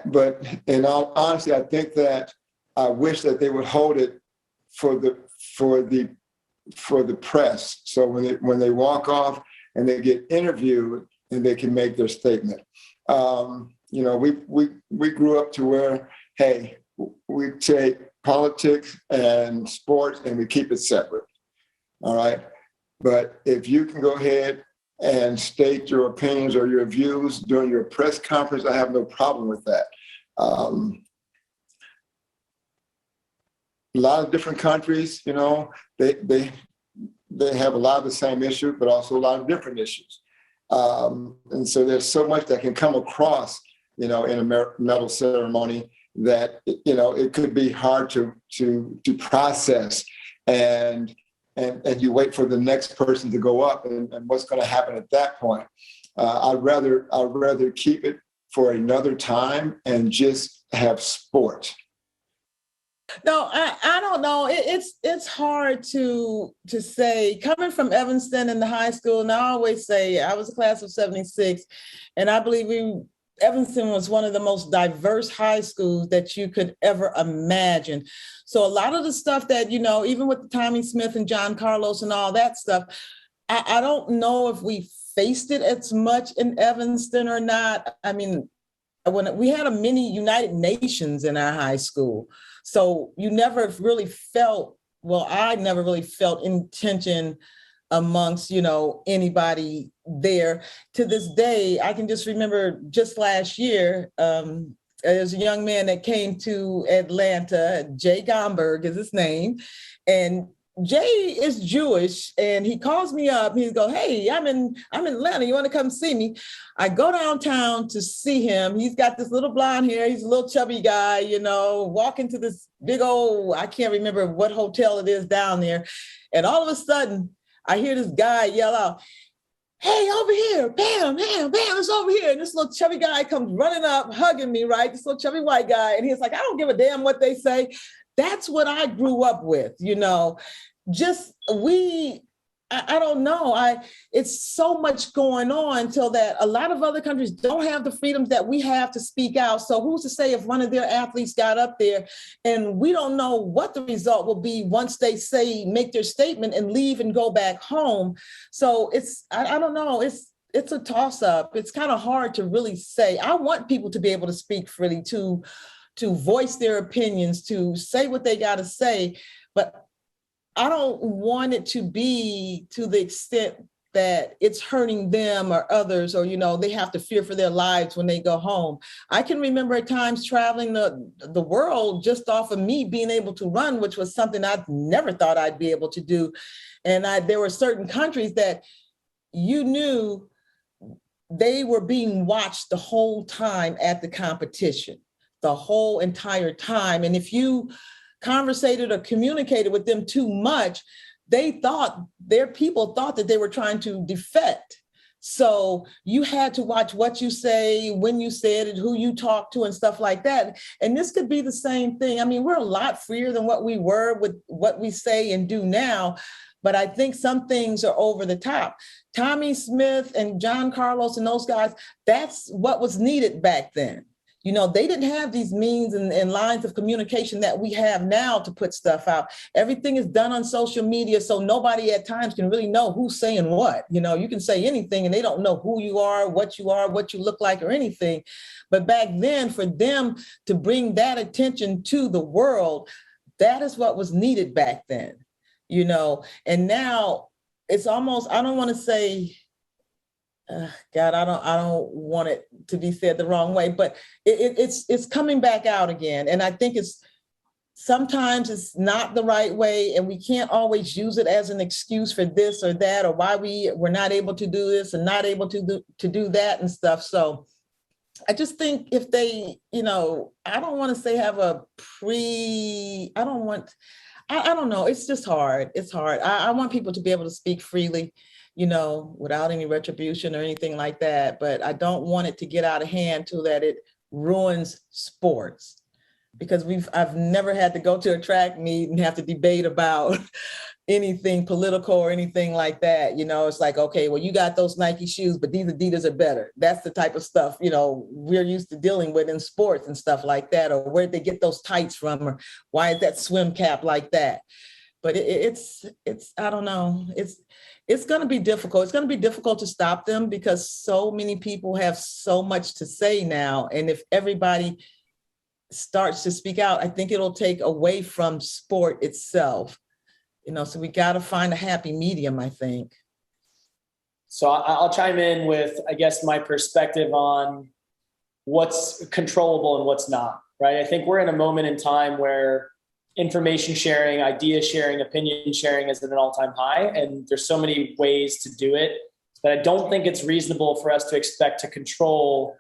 But in all honesty, I think that I wish that they would hold it for the press. So when they walk off and they get interviewed and they can make their statement. We grew up to where, hey, we take politics and sports and we keep it separate. All right. But if you can go ahead and state your opinions or your views during your press conference, I have no problem with that. A lot of different countries, they have a lot of the same issues, but also a lot of different issues. And so there's so much that can come across, in a medal ceremony that, it could be hard to process. And you wait for the next person to go up and what's going to happen at that point. I'd rather keep it for another time and just have sport. No, I don't know. It's hard to say. Coming from Evanston in the high school, and I always say I was a class of 76, and I believe Evanston was one of the most diverse high schools that you could ever imagine. So a lot of the stuff that, even with Tommy Smith and John Carlos and all that stuff, I don't know if we faced it as much in Evanston or not. I mean, when we had a mini United Nations in our high school. So you never really felt, I never really felt intention amongst, anybody there. To this day, I can just remember just last year, there's a young man that came to Atlanta, Jay Gomberg is his name. And Jay is Jewish, and he calls me up. He goes, "Hey, I'm in Atlanta. You want to come see me?" I go downtown to see him. He's got this little blonde hair. He's a little chubby guy, walking to this big old, I can't remember what hotel it is down there. And all of a sudden, I hear this guy yell out, "Hey, over here, Bam, Bam, Bam, it's over here." And this little chubby guy comes running up, hugging me, right? This little chubby white guy. And he's like, "I don't give a damn what they say." That's what I grew up with, just I don't know. It's so much going on till that a lot of other countries don't have the freedoms that we have to speak out. So who's to say if one of their athletes got up there, and we don't know what the result will be once they make their statement and leave and go back home. So I don't know. It's a toss up. It's kind of hard to really say. I want people to be able to speak freely, to voice their opinions, to say what they got to say, but I don't want it to be to the extent that it's hurting them or others, or, they have to fear for their lives when they go home. I can remember at times traveling the world just off of me being able to run, which was something I never thought I'd be able to do. And there were certain countries that you knew they were being watched the whole time at the competition, the whole entire time. And if you conversated or communicated with them too much, their people thought that they were trying to defect. So you had to watch what you say, when you said it, who you talk to and stuff like that. And this could be the same thing. I mean, we're a lot freer than what we were with what we say and do now. But I think some things are over the top. Tommy Smith and John Carlos and those guys, that's what was needed back then. They didn't have these means and lines of communication that we have now to put stuff out. Everything is done on social media, so nobody at times can really know who's saying what. You can say anything and they don't know who you are, what you look like or anything. But back then, for them to bring that attention to the world, that is what was needed back then, and now it's almost, I don't want to say, God, I don't want it to be said the wrong way, but it's coming back out again. And I think sometimes it's not the right way, and we can't always use it as an excuse for this or that, or why we're not able to do this and not able to do that and stuff. So I just think if they, I don't want to say have I don't know. It's just hard. It's hard. I want people to be able to speak freely, without any retribution or anything like that. But I don't want it to get out of hand so that it ruins sports, because I've never had to go to a track meet and have to debate about anything political or anything like that. It's like, okay, well, you got those Nike shoes, but these Adidas are better. That's the type of stuff, we're used to dealing with in sports and stuff like that. Or where'd they get those tights from? Or why is that swim cap like that? But it's I don't know. It's going to be difficult. It's going to be difficult to stop them because so many people have so much to say now. And if everybody starts to speak out, I think it'll take away from sport itself. So we got to find a happy medium, I think. So I'll chime in with, I guess, my perspective on what's controllable and what's not, right? I think we're in a moment in time where information sharing, idea sharing, opinion sharing is at an all-time high. And there's so many ways to do it that I don't think it's reasonable for us to expect to control,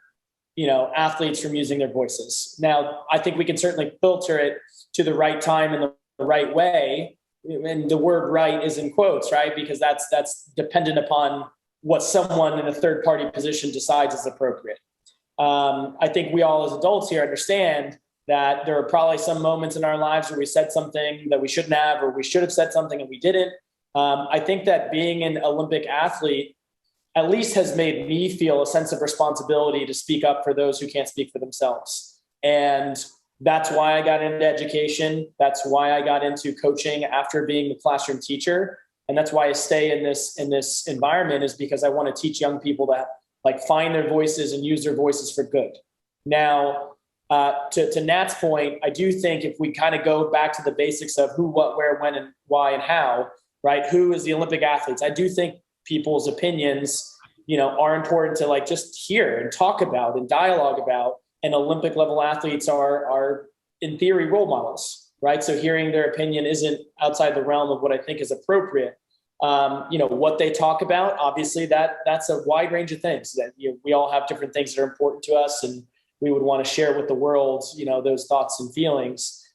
athletes from using their voices. Now, I think we can certainly filter it to the right time and the right way. And the word right is in quotes, right? Because that's dependent upon what someone in a third party position decides is appropriate. I think we all as adults here understand that there are probably some moments in our lives where we said something that we shouldn't have, or we should have said something and we didn't. I think that being an Olympic athlete at least has made me feel a sense of responsibility to speak up for those who can't speak for themselves. And that's why I got into education. That's why I got into coaching after being the classroom teacher. And that's why I stay in this environment, is because I want to teach young people to find their voices and use their voices for good. Now, to Nat's point, I do think if we kind of go back to the basics of who, what, where, when, and why, and how, right? Who is the Olympic athletes? I do think people's opinions, are important to just hear and talk about and dialogue about. And Olympic level athletes are in theory role models, right? So hearing their opinion isn't outside the realm of what I think is appropriate. What they talk about, obviously that's a wide range of things that we all have different things that are important to us, and we would want to share with the world, those thoughts and feelings.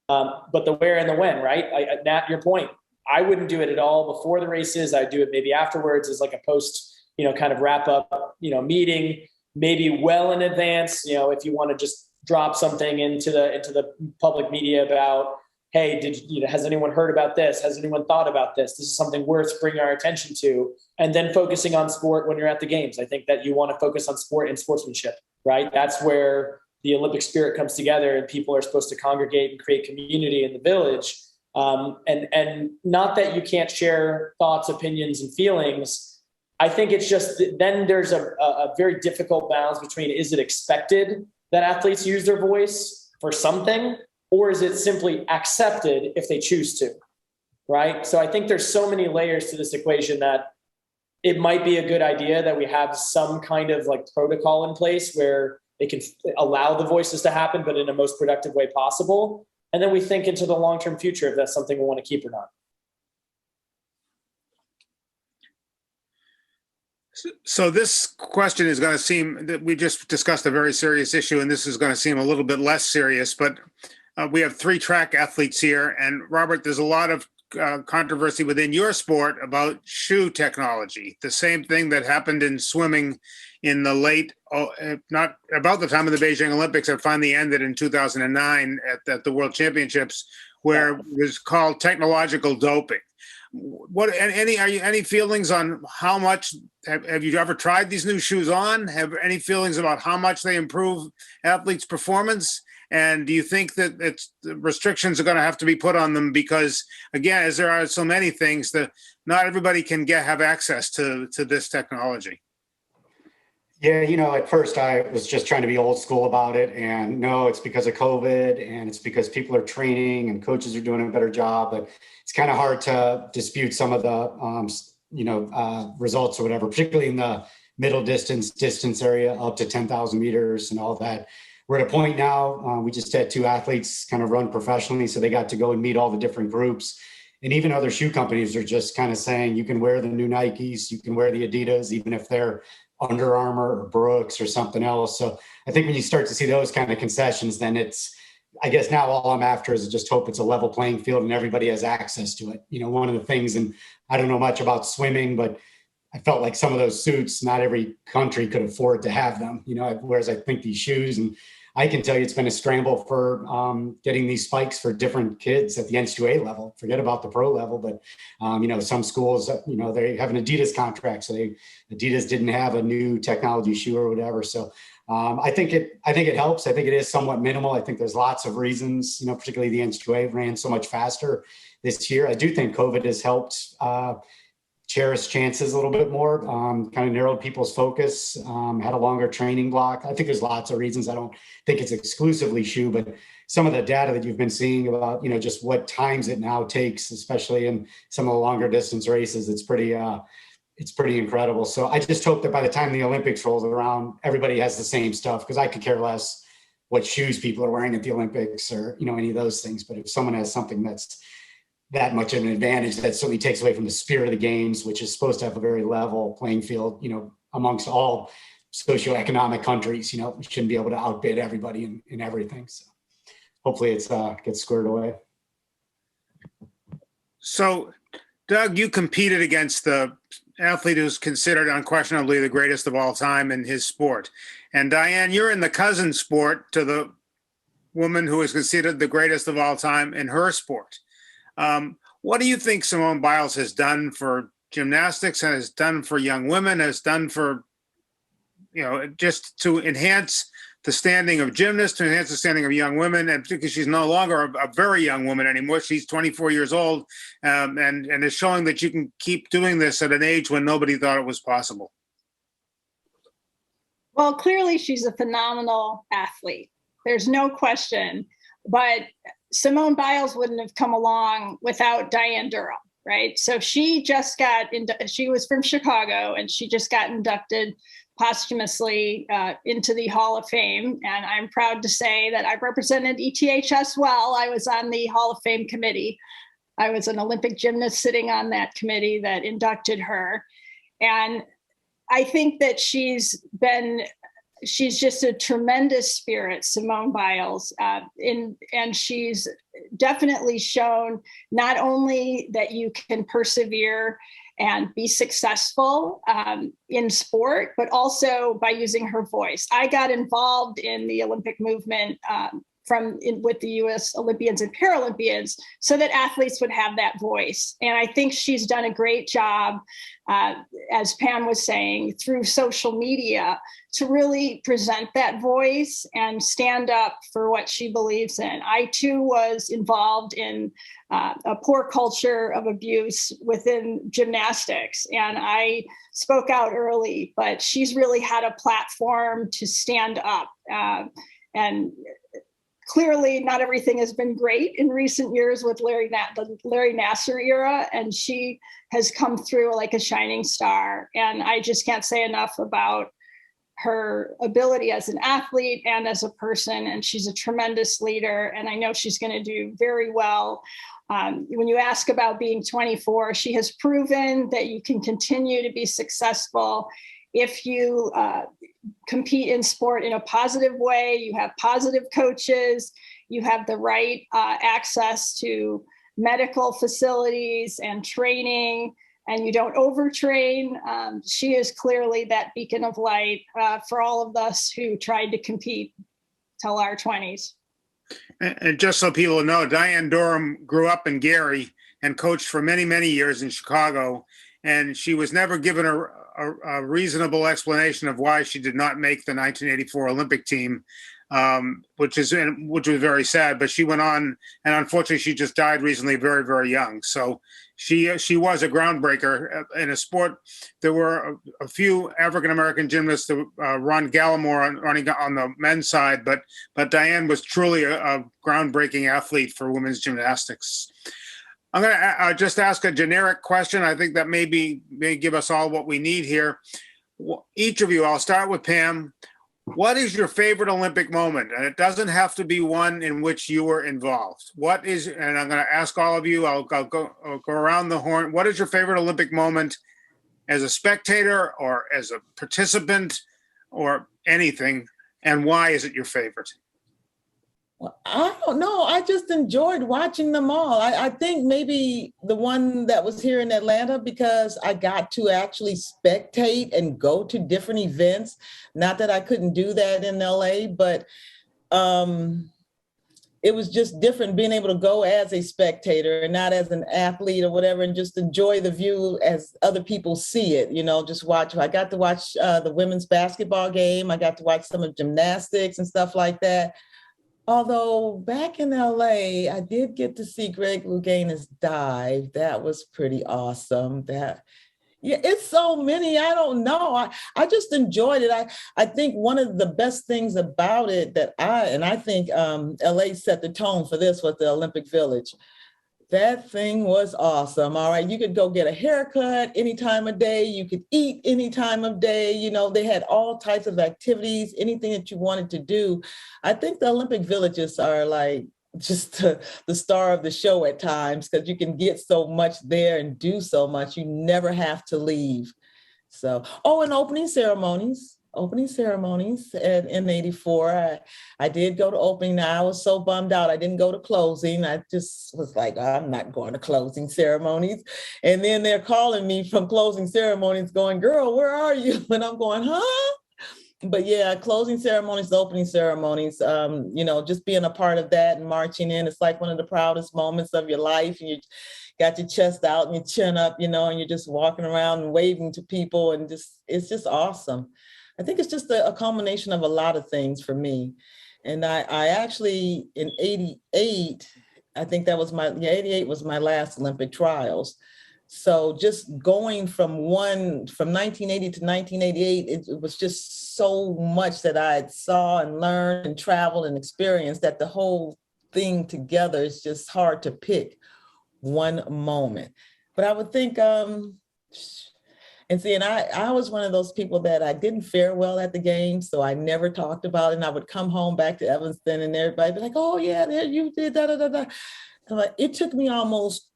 But the where and the when, right? Nat, your point, I wouldn't do it at all before the races. I'd do it maybe afterwards as a post, kind of wrap up, meeting, maybe well in advance, if you want to just drop something into the public media about, hey, has anyone heard about this? Has anyone thought about this? This is something worth bringing our attention to. And then focusing on sport when you're at the games. I think that you want to focus on sport and sportsmanship, right? That's where the Olympic spirit comes together, and people are supposed to congregate and create community in the village. And not that you can't share thoughts, opinions, and feelings. I think it's just then there's a very difficult balance between, is it expected that athletes use their voice for something, or is it simply accepted if they choose to, right? So I think there's so many layers to this equation that it might be a good idea that we have some kind of like protocol in place where they can allow the voices to happen, but in the most productive way possible. And then we think into the long-term future if that's something we want to keep or not. So this question is going to seem that we just discussed a very serious issue, and this is going to seem a little bit less serious, but we have 3 track athletes here. And Robert, there's a lot of controversy within your sport about shoe technology. The same thing that happened in swimming in the late, not about the time of the Beijing Olympics, it finally ended in 2009 at the World Championships, where it was called technological doping. What any feelings on how much have you ever tried these new shoes on? Have any feelings about how much they improve athletes' performance? And do you think that restrictions are going to have to be put on them? Because again, as there are so many things, that not everybody can have access to this technology. Yeah, at first I was just trying to be old school about it, and no, it's because of COVID, and it's because people are training and coaches are doing a better job. But it's kind of hard to dispute some of the, results or whatever, particularly in the middle distance area up to 10,000 meters and all that. We're at a point now, we just had 2 athletes kind of run professionally, so they got to go and meet all the different groups. And even other shoe companies are just kind of saying, you can wear the new Nikes, you can wear the Adidas, even if they're Under Armour or Brooks or something else. So I think when you start to see those kind of concessions, then I guess now all I'm after is just hope it's a level playing field and everybody has access to it. One of the things, and I don't know much about swimming, but I felt like some of those suits, not every country could afford to have them, whereas I think these shoes, and I can tell you it's been a scramble for getting these spikes for different kids at the NCAA level. Forget about the pro level, but some schools, they have an Adidas contract, so Adidas didn't have a new technology shoe or whatever. So I think it helps. I think it is somewhat minimal. I think there's lots of reasons. Particularly the NCAA ran so much faster this year. I do think COVID has helped cherish chances a little bit more, kind of narrowed people's focus, had a longer training block. I think there's lots of reasons. I don't think it's exclusively shoe, but some of the data that you've been seeing about, just what times it now takes, especially in some of the longer distance races, it's pretty incredible. So I just hope that by the time the Olympics rolls around, everybody has the same stuff, because I could care less what shoes people are wearing at the Olympics or, any of those things. But if someone has something that's that much of an advantage, that certainly takes away from the spirit of the games, which is supposed to have a very level playing field, amongst all socioeconomic countries. We shouldn't be able to outbid everybody in everything. So hopefully it's gets squared away. So, Doug, you competed against the athlete who's considered unquestionably the greatest of all time in his sport. And Diane, you're in the cousin sport to the woman who is considered the greatest of all time in her sport. What do you think Simone Biles has done for gymnastics and has done for young women, has done for, just to enhance the standing of gymnasts, to enhance the standing of young women, and particularly she's no longer a very young woman anymore. She's 24 years old, and is showing that you can keep doing this at an age when nobody thought it was possible. Well, clearly she's a phenomenal athlete. There's no question. But Simone Biles wouldn't have come along without Diane Durham, right? So she was from Chicago, and she just got inducted posthumously into the Hall of Fame. And I'm proud to say that I've represented ETHS well. I was on the Hall of Fame committee. I was an Olympic gymnast sitting on that committee that inducted her. And I think that she's just a tremendous spirit, Simone Biles. And she's definitely shown not only that you can persevere and be successful in sport, but also by using her voice. I got involved in the Olympic movement with the U.S. Olympians and Paralympians, so that athletes would have that voice. And I think she's done a great job, as Pam was saying, through social media to really present that voice and stand up for what she believes in. I too was involved in a poor culture of abuse within gymnastics, and I spoke out early, but she's really had a platform to stand up. And clearly not everything has been great in recent years with the Larry Nassar era, and she has come through like a shining star. And I just can't say enough about her ability as an athlete and as a person, and she's a tremendous leader, and I know she's going to do very well. When you ask about being 24, she has proven that you can continue to be successful if you compete in sport in a positive way. You have positive coaches, you have the right access to medical facilities and training, and you don't overtrain. She is clearly that beacon of light for all of us who tried to compete till our 20s. And just so people know, Diane Durham grew up in Gary and coached for many, many years in Chicago. And she was never given a reasonable explanation of why she did not make the 1984 Olympic team, which was very sad. But she went on, and unfortunately, she just died recently, very, very young. So she was a groundbreaker in a sport. There were a few African American gymnasts, Ron Gallimore running on the men's side, but Diane was truly a groundbreaking athlete for women's gymnastics. I'm going to just ask a generic question. I think that may give us all what we need here. Each of you, I'll start with Pam. What is your favorite Olympic moment? And it doesn't have to be one in which you were involved. And I'm going to ask all of you, I'll go around the horn. What is your favorite Olympic moment as a spectator or as a participant or anything? And why is it your favorite? Well, I don't know. I just enjoyed watching them all. I think maybe the one that was here in Atlanta, because I got to actually spectate and go to different events. Not that I couldn't do that in LA, but it was just different being able to go as a spectator and not as an athlete or whatever, and just enjoy the view as other people see it, just watch. I got to watch the women's basketball game. I got to watch some of gymnastics and stuff like that. Although back in LA, I did get to see Greg Louganis dive. That was pretty awesome. It's so many. I don't know. I just enjoyed it. I think one of the best things about it I think LA set the tone for this was the Olympic Village. That thing was awesome. All right. You could go get a haircut any time of day. You could eat any time of day. They had all types of activities, anything that you wanted to do. I think the Olympic Villages are like just the star of the show at times, because you can get so much there and do so much. You never have to leave. So, and opening ceremonies in 84. I did go to opening. Now I was so bummed out I didn't go to closing. I just was like, I'm not going to closing ceremonies. And then they're calling me from closing ceremonies going, girl, where are you? And I'm going, huh? But yeah, closing ceremonies, opening ceremonies, just being a part of that and marching in, it's like one of the proudest moments of your life. And you got your chest out and your chin up, and you're just walking around and waving to people, and it's just awesome. I think it's just a culmination of a lot of things for me. And I actually, in 88, I think that was 88 was my last Olympic trials. So just going from 1980 to 1988, it was just so much that I saw and learned and traveled and experienced that the whole thing together is just hard to pick one moment. But I would think, and I was one of those people that I didn't fare well at the games, so I never talked about it. And I would come home back to Evanston and everybody be like, oh yeah, there you did, da, da, da, da. And it took me almost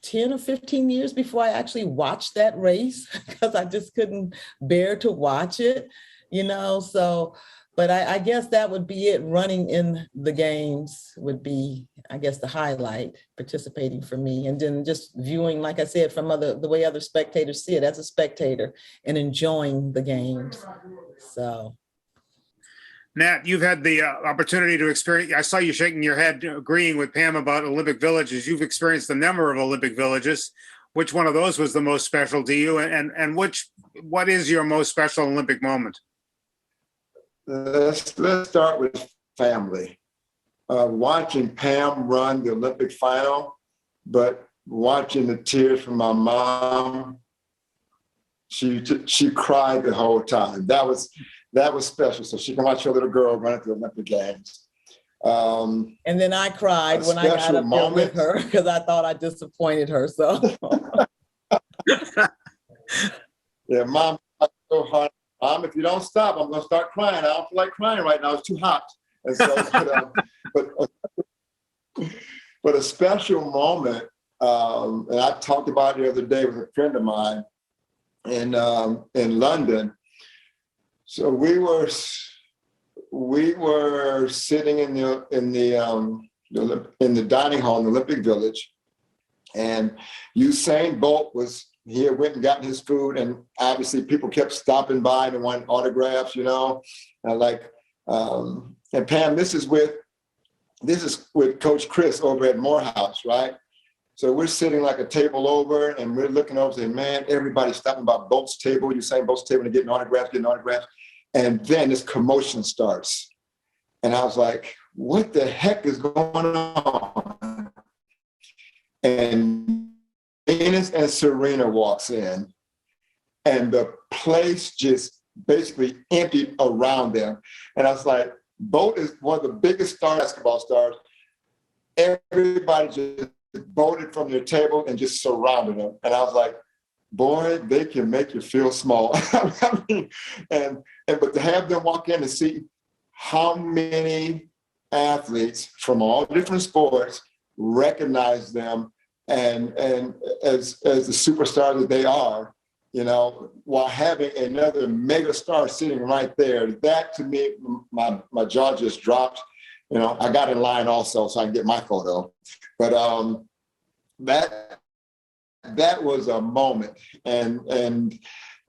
10 or 15 years before I actually watched that race, because I just couldn't bear to watch it, so, but I guess that would be it. Running in the games would be, I guess, the highlight, participating for me. And then just viewing, like I said, from the way other spectators see it as a spectator and enjoying the games. So. Matt, you've had the opportunity to experience, I saw you shaking your head agreeing with Pam about Olympic villages. You've experienced a number of Olympic villages. Which one of those was the most special to you? And what is your most special Olympic moment? Let's start with family. Watching Pam run the Olympic final, but watching the tears from my mom, she cried the whole time. That was special. So she can watch her little girl run at the Olympic Games. And then I cried when I got up there with her because I thought I disappointed her. So yeah, Mom, so hard. Mom, if you don't stop, I'm gonna start crying. I don't feel like crying right now. It's too hot. And so, but a special moment, and I talked about it the other day with a friend of mine in London. So we were sitting in the dining hall in the Olympic Village, and Usain Bolt was here, went and gotten his food, and obviously people kept stopping by and wanting autographs, and Pam, this is with Coach Chris over at Morehouse, right? So we're sitting like a table over, and we're looking over saying, man, everybody's stopping by Bolt's table, Usain Bolt's table, and getting autographs. And then this commotion starts. And I was like, what the heck is going on? And Venus and Serena walks in, and the place just basically emptied around them. And I was like, Bolt is one of the biggest basketball stars. Everybody just bolted from their table and just surrounded him. And I was like, boy, they can make you feel small. But to have them walk in and see how many athletes from all different sports recognize them and as the superstars that they are, while having another mega star sitting right there, that to me, my jaw just dropped. I got in line also so I can get my photo. But that was a moment. And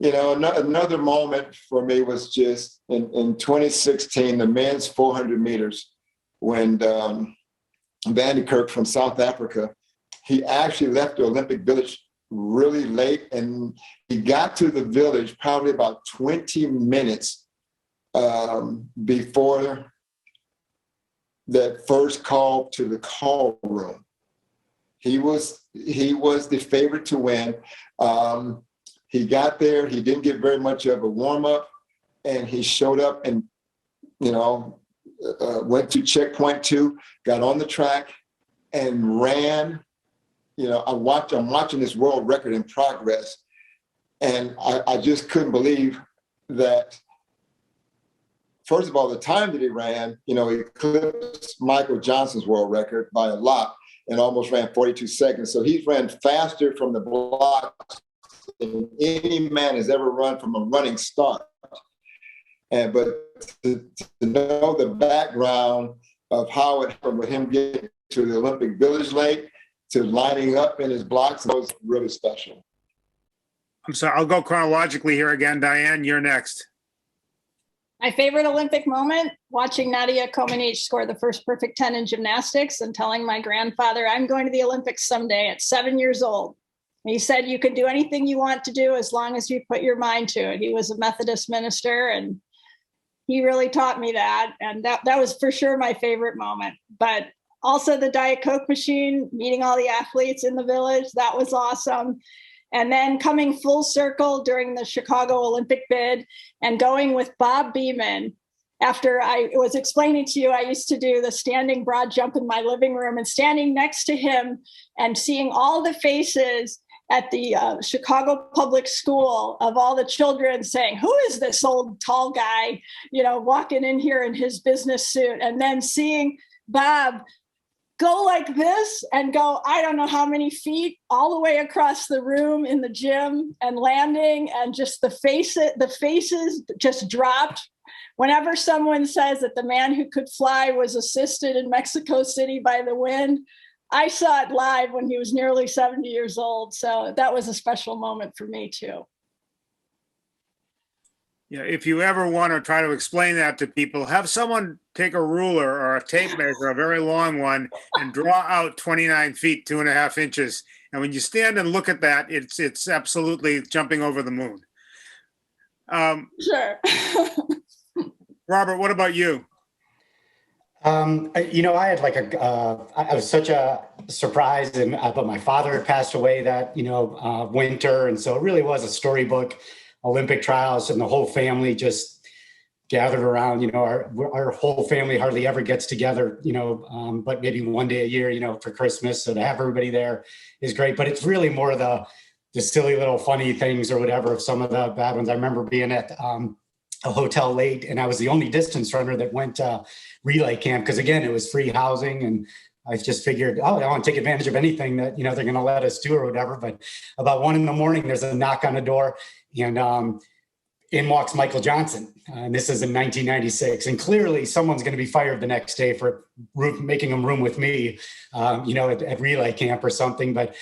another moment for me was just in 2016, the men's 400 meters, when Van Kirk from South Africa, he actually left the Olympic Village really late, and he got to the village probably about 20 minutes before that first call to the call room. He was the favorite to win. He got there. He didn't get very much of a warm-up, and he showed up and, went to checkpoint 2, got on the track, and ran. I'm watching this world record in progress, and I just couldn't believe that. First of all, the time that he ran, he eclipsed Michael Johnson's world record by a lot and almost ran 42 seconds. So he's ran faster from the blocks than any man has ever run from a running start. But to know the background of how it happened with him getting to the Olympic Village late, to lining up in his blocks, was really special. I'm sorry, I'll go chronologically here again. Diane, you're next. My favorite Olympic moment, watching Nadia Comaneci score the first perfect 10 in gymnastics and telling my grandfather, I'm going to the Olympics someday at 7 years old. And he said, you can do anything you want to do as long as you put your mind to it. He was a Methodist minister, and he really taught me that. And that was for sure my favorite moment. But also the Diet Coke machine, meeting all the athletes in the village, that was awesome. And then coming full circle during the Chicago Olympic bid and going with Bob Beamon. After I was explaining to you, I used to do the standing broad jump in my living room, and standing next to him and seeing all the faces at the Chicago Public School of all the children saying, who is this old tall guy, walking in here in his business suit, and then seeing Bob go like this and go, I don't know how many feet all the way across the room in the gym and landing, and just the faces just dropped. Whenever someone says that the man who could fly was assisted in Mexico City by the wind, I saw it live when he was nearly 70 years old. So that was a special moment for me too. Yeah, if you ever want to try to explain that to people, have someone take a ruler or a tape measure, a very long one, and draw out 29 feet, 2.5 inches. And when you stand and look at that, it's absolutely jumping over the moon. Sure. Robert, what about you? I had I was such a surprise, but my father had passed away that, winter. And so it really was a storybook Olympic trials, and the whole family just gathered around. Our whole family hardly ever gets together, but maybe one day a year, for Christmas. So to have everybody there is great, but it's really more the silly little funny things or whatever of some of the bad ones. I remember being at a hotel late, and I was the only distance runner that went relay camp, because again, it was free housing, and I just figured, I want to take advantage of anything that they're going to let us do or whatever. But about 1 a.m, there's a knock on the door, and in walks Michael Johnson, and this is in 1996, and clearly someone's going to be fired the next day for making them room with me, at relay camp or something. But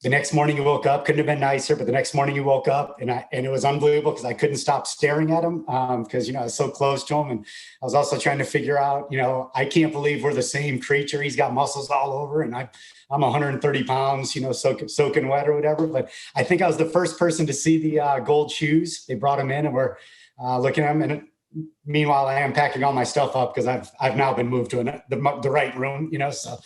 the next morning you woke up, couldn't have been nicer, but the next morning you woke up, and it was unbelievable because I couldn't stop staring at him because, I was so close to him. And I was also trying to figure out, I can't believe we're the same creature. He's got muscles all over, and I'm 130 pounds, soaking wet or whatever. But I think I was the first person to see the gold shoes. They brought him in, and we're looking at him. And meanwhile, I am packing all my stuff up because I've now been moved to the right room, so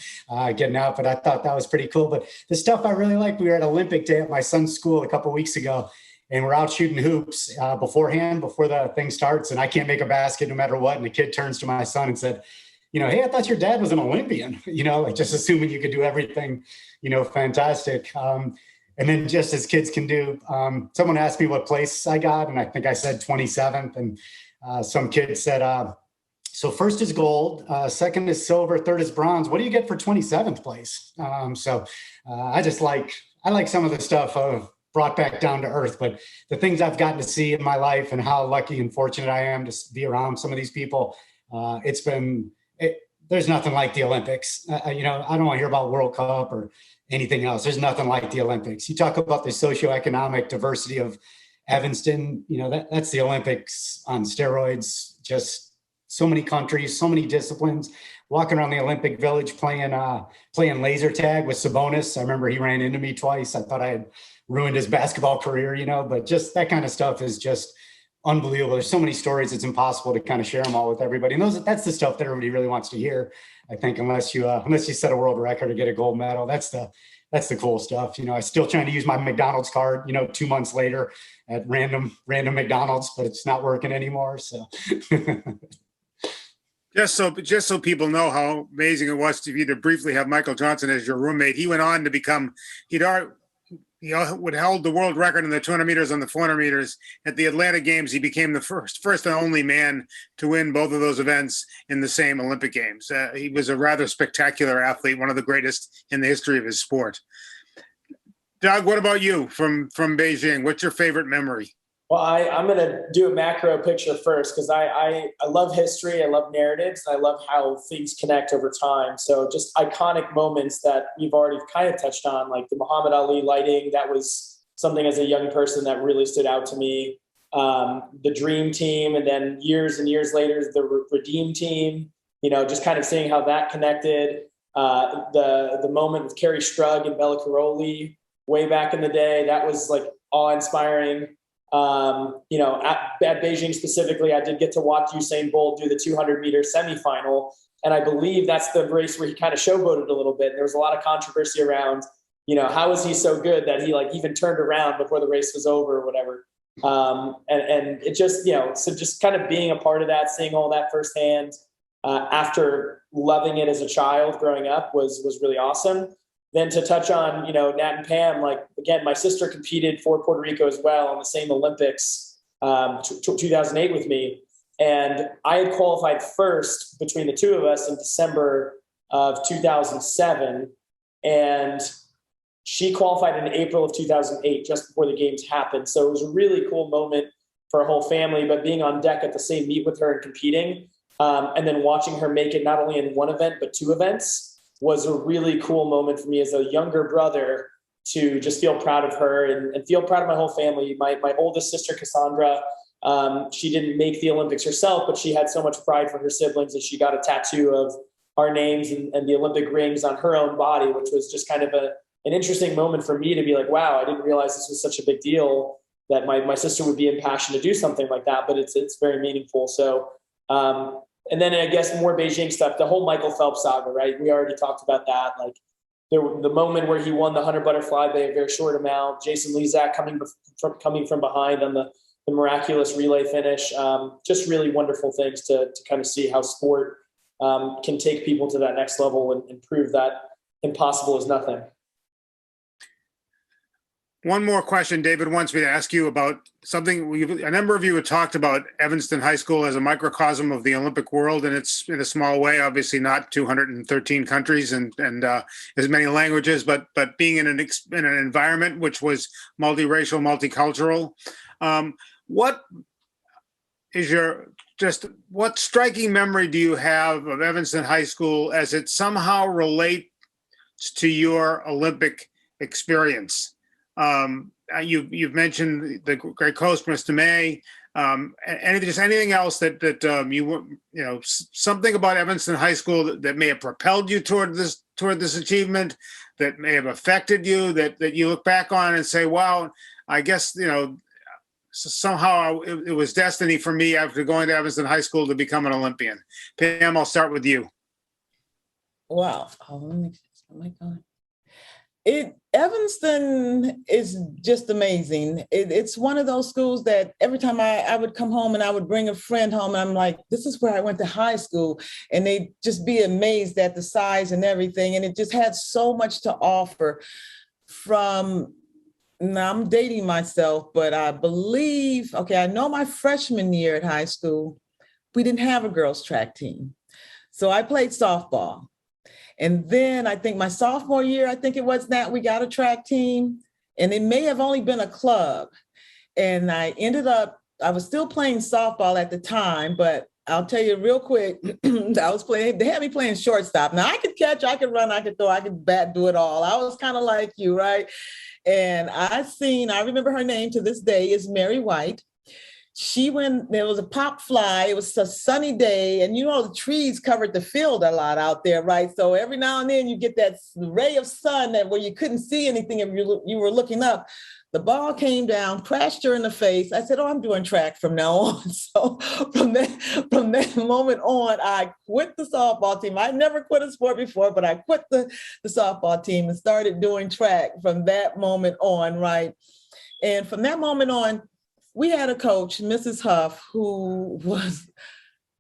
getting out. But I thought that was pretty cool. But the stuff I really liked, we were at Olympic Day at my son's school a couple of weeks ago, and we're out shooting hoops beforehand, before the thing starts, and I can't make a basket no matter what. And the kid turns to my son and said, hey, I thought your dad was an Olympian, just assuming you could do everything, fantastic. And then, just as kids can do, someone asked me what place I got, and I think I said 27th. And some kid said, so first is gold, second is silver, third is bronze. What do you get for 27th place? I like some of the stuff brought back down to earth, but the things I've gotten to see in my life and how lucky and fortunate I am to be around some of these people, there's nothing like the Olympics. I don't want to hear about World Cup or anything else. There's nothing like the Olympics. You talk about the socioeconomic diversity of Evanston, that's the Olympics on steroids. Just so many countries, so many disciplines. Walking around the Olympic Village playing laser tag with Sabonis. I remember he ran into me twice. I thought I had ruined his basketball career, but just that kind of stuff is just unbelievable. There's so many stories, it's impossible to kind of share them all with everybody. And that's the stuff that everybody really wants to hear, I think, unless you set a world record or get a gold medal. That's the cool stuff. I still trying to use my McDonald's card, 2 months later at random McDonald's, but it's not working anymore. So just so people know how amazing it was for you to briefly have Michael Johnson as your roommate. He went on to become, he would hold the world record in the 200 meters and the 400 meters at the Atlanta Games. He became the first and only man to win both of those events in the same Olympic Games. He was a rather spectacular athlete, one of the greatest in the history of his sport. Doug, what about you from Beijing? What's your favorite memory? Well, I'm going to do a macro picture first, because I love history. I love narratives. And I love how things connect over time. So just iconic moments that you've already kind of touched on, like the Muhammad Ali lighting. That was something as a young person that really stood out to me. The Dream Team, and then years and years later, the Redeem Team, just kind of seeing how that connected. The moment with Kerry Strug and Bella Caroli way back in the day, that was like awe-inspiring. At Beijing specifically, I did get to watch Usain Bolt do the 200-meter semifinal, and I believe that's the race where he kind of showboated a little bit. There was a lot of controversy around, how is he so good that he even turned around before the race was over or whatever. And it just, so just kind of being a part of that, seeing all that firsthand, after loving it as a child growing up was really awesome. Then to touch on, Nat and Pam, again, my sister competed for Puerto Rico as well in the same Olympics, 2008 with me. And I had qualified first between the two of us in December of 2007. And she qualified in April of 2008, just before the games happened. So it was a really cool moment for a whole family, but being on deck at the same meet with her and competing, and then watching her make it not only in one event, but two events, was a really cool moment for me as a younger brother to just feel proud of her and feel proud of my whole family. My oldest sister, Cassandra, She didn't make the Olympics herself, but she had so much pride for her siblings that she got a tattoo of our names and the Olympic rings on her own body, which was just kind of an interesting moment for me to be like, wow, I didn't realize this was such a big deal that my sister would be impassioned to do something like that, but it's very meaningful. So, and then I guess more Beijing stuff, the whole Michael Phelps saga, right? We already talked about that. Like the moment where he won the 100 butterfly by a very short amount, Jason Lezak coming from behind on the miraculous relay finish, just really wonderful things to kind of see how sport can take people to that next level and prove that impossible is nothing. One more question David wants me to ask you about something. A number of you have talked about Evanston High School as a microcosm of the Olympic world, and it's in a small way, obviously not 213 countries and as many languages, but being in an environment which was multiracial, multicultural. What striking memory do you have of Evanston High School as it somehow relates to your Olympic experience? You've mentioned the great coach, Mr. May. Anything else that something about Evanston High School that may have propelled you toward this achievement, that may have affected you, that you look back on and say, wow, I guess somehow it was destiny for me after going to Evanston High School to become an Olympian. Pam, I'll start with you. Wow. Oh my God. Evanston is just amazing. It's one of those schools that every time I would come home and I would bring a friend home, and I'm like, this is where I went to high school. And they'd just be amazed at the size and everything. And it just had so much to offer now I'm dating myself, but I believe, I know my freshman year at high school, we didn't have a girls' track team. So I played softball. And then I think my sophomore year, we got a track team, and it may have only been a club. And I was still playing softball at the time, but I'll tell you real quick, they had me playing shortstop. Now I could catch, I could run, I could throw, I could bat, do it all. I was kind of like you, right? And I remember her name to this day is Mary White. There was a pop fly, it was a sunny day, and the trees covered the field a lot out there, right? So every now and then you get that ray of sun where you couldn't see anything if you were looking up. The ball came down, crashed her in the face. I said, I'm doing track from now on. So from that moment on, I quit the softball team. I never quit a sport before, but I quit the softball team and started doing track from that moment on, right? And from that moment on, we had a coach, Mrs. Huff, who was,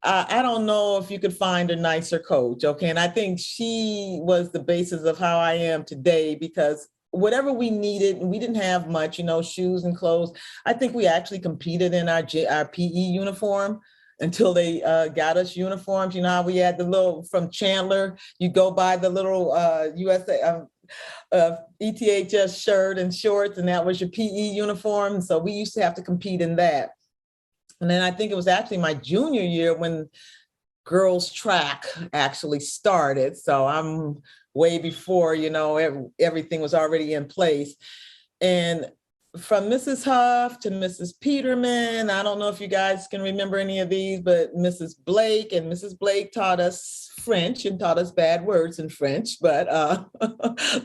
I don't know if you could find a nicer coach, okay? And I think she was the basis of how I am today, because whatever we needed, and we didn't have much, shoes and clothes. I think we actually competed in our PE uniform until they got us uniforms. How we had the little, from Chandler, you go buy the little USA, ETHS shirt and shorts, and that was your PE uniform. So we used to have to compete in that. And then I think it was actually my junior year when girls track actually started. So I'm way before, everything was already in place. And from Mrs. Huff to Mrs. Peterman, I don't know if you guys can remember any of these, but Mrs. Blake taught us French and taught us bad words in French. But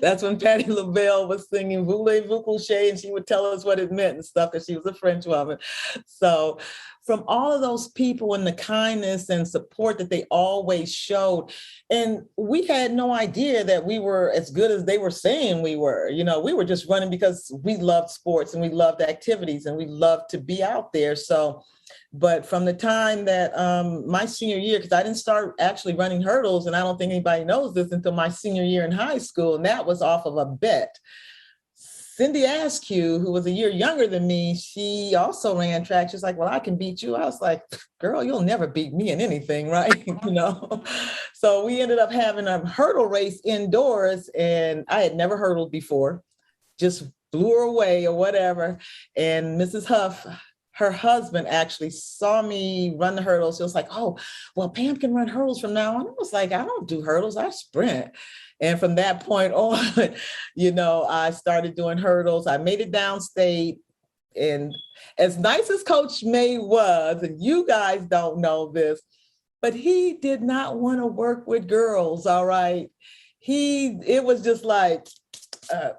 that's when Patti LaBelle was singing Voulez-vous coucher, and she would tell us what it meant and stuff, because she was a French woman. So from all of those people and the kindness and support that they always showed. And we had no idea that we were as good as they were saying we were. We were just running because we loved sports and we loved activities and we loved to be out there. So, but from the time that my senior year, because I didn't start actually running hurdles, and I don't think anybody knows this, until my senior year in high school, and that was off of a bet. Cindy Askew, who was a year younger than me, she also ran track. She's like, well, I can beat you. I was like, girl, you'll never beat me in anything, right? So we ended up having a hurdle race indoors, and I had never hurdled before, just blew her away or whatever. And Mrs. Huff, her husband, actually saw me run the hurdles. He was like, oh, well, Pam can run hurdles from now on. I was like, I don't do hurdles, I sprint. And from that point on, I started doing hurdles. I made it downstate. And as nice as Coach May was, and you guys don't know this, but he did not want to work with girls, all right? It was just like,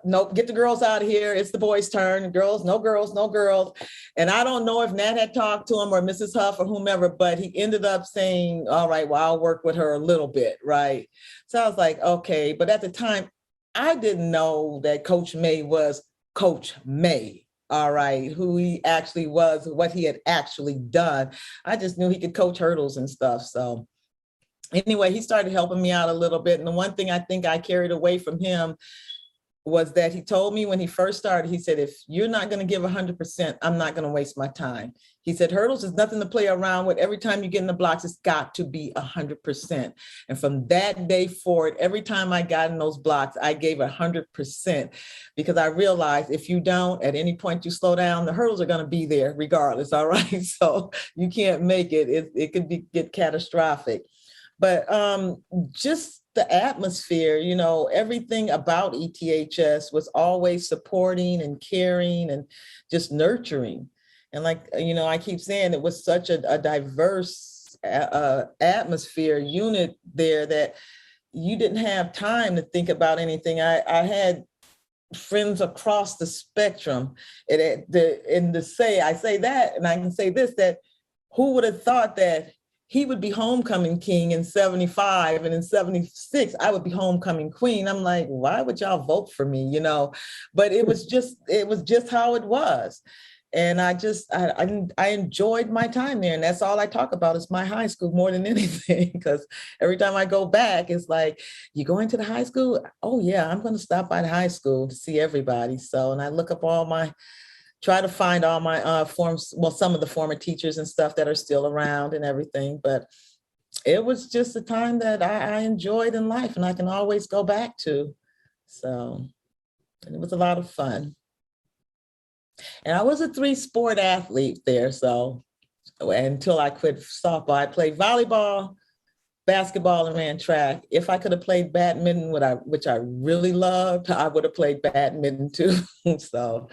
nope, get the girls out of here. It's the boys' turn. Girls, no girls, no girls. And I don't know if Nat had talked to him or Mrs. Huff or whomever, but he ended up saying, all right, well, I'll work with her a little bit, right? So I was like, okay. But at the time, I didn't know that Coach May was Coach May, all right, who he actually was, what he had actually done. I just knew he could coach hurdles and stuff. So anyway, he started helping me out a little bit. And the one thing I think I carried away from him was that he told me when he first started, he said, if you're not going to give 100%, I'm not going to waste my time. He said, hurdles is nothing to play around with. Every time you get in the blocks, it's got to be 100%. And from that day forward, every time I got in those blocks, I gave 100% because I realized if you don't, at any point you slow down, the hurdles are going to be there regardless. All right. So you can't make it. It could get catastrophic. But just the atmosphere, you know, everything about ETHS was always supporting and caring and just nurturing. And like, you know, I keep saying it was such a diverse atmosphere unit there that you didn't have time to think about anything. I had friends across the spectrum. I say that, and I can say this, that who would have thought that he would be homecoming king in 75 and in 76, I would be homecoming queen. I'm like, why would y'all vote for me? You know, but it was just how it was. And I enjoyed my time there. And that's all I talk about is my high school more than anything, because every time I go back, it's like, you going to the high school? Oh yeah, I'm going to stop by the high school to see everybody. So, and I look up try to find all my some of the former teachers and stuff that are still around and everything. But it was just a time that I enjoyed in life and I can always go back to. So, and it was a lot of fun. And I was a 3-sport athlete there. So until I quit softball, I played volleyball, basketball, and ran track. If I could have played badminton, which I really loved, I would have played badminton too. So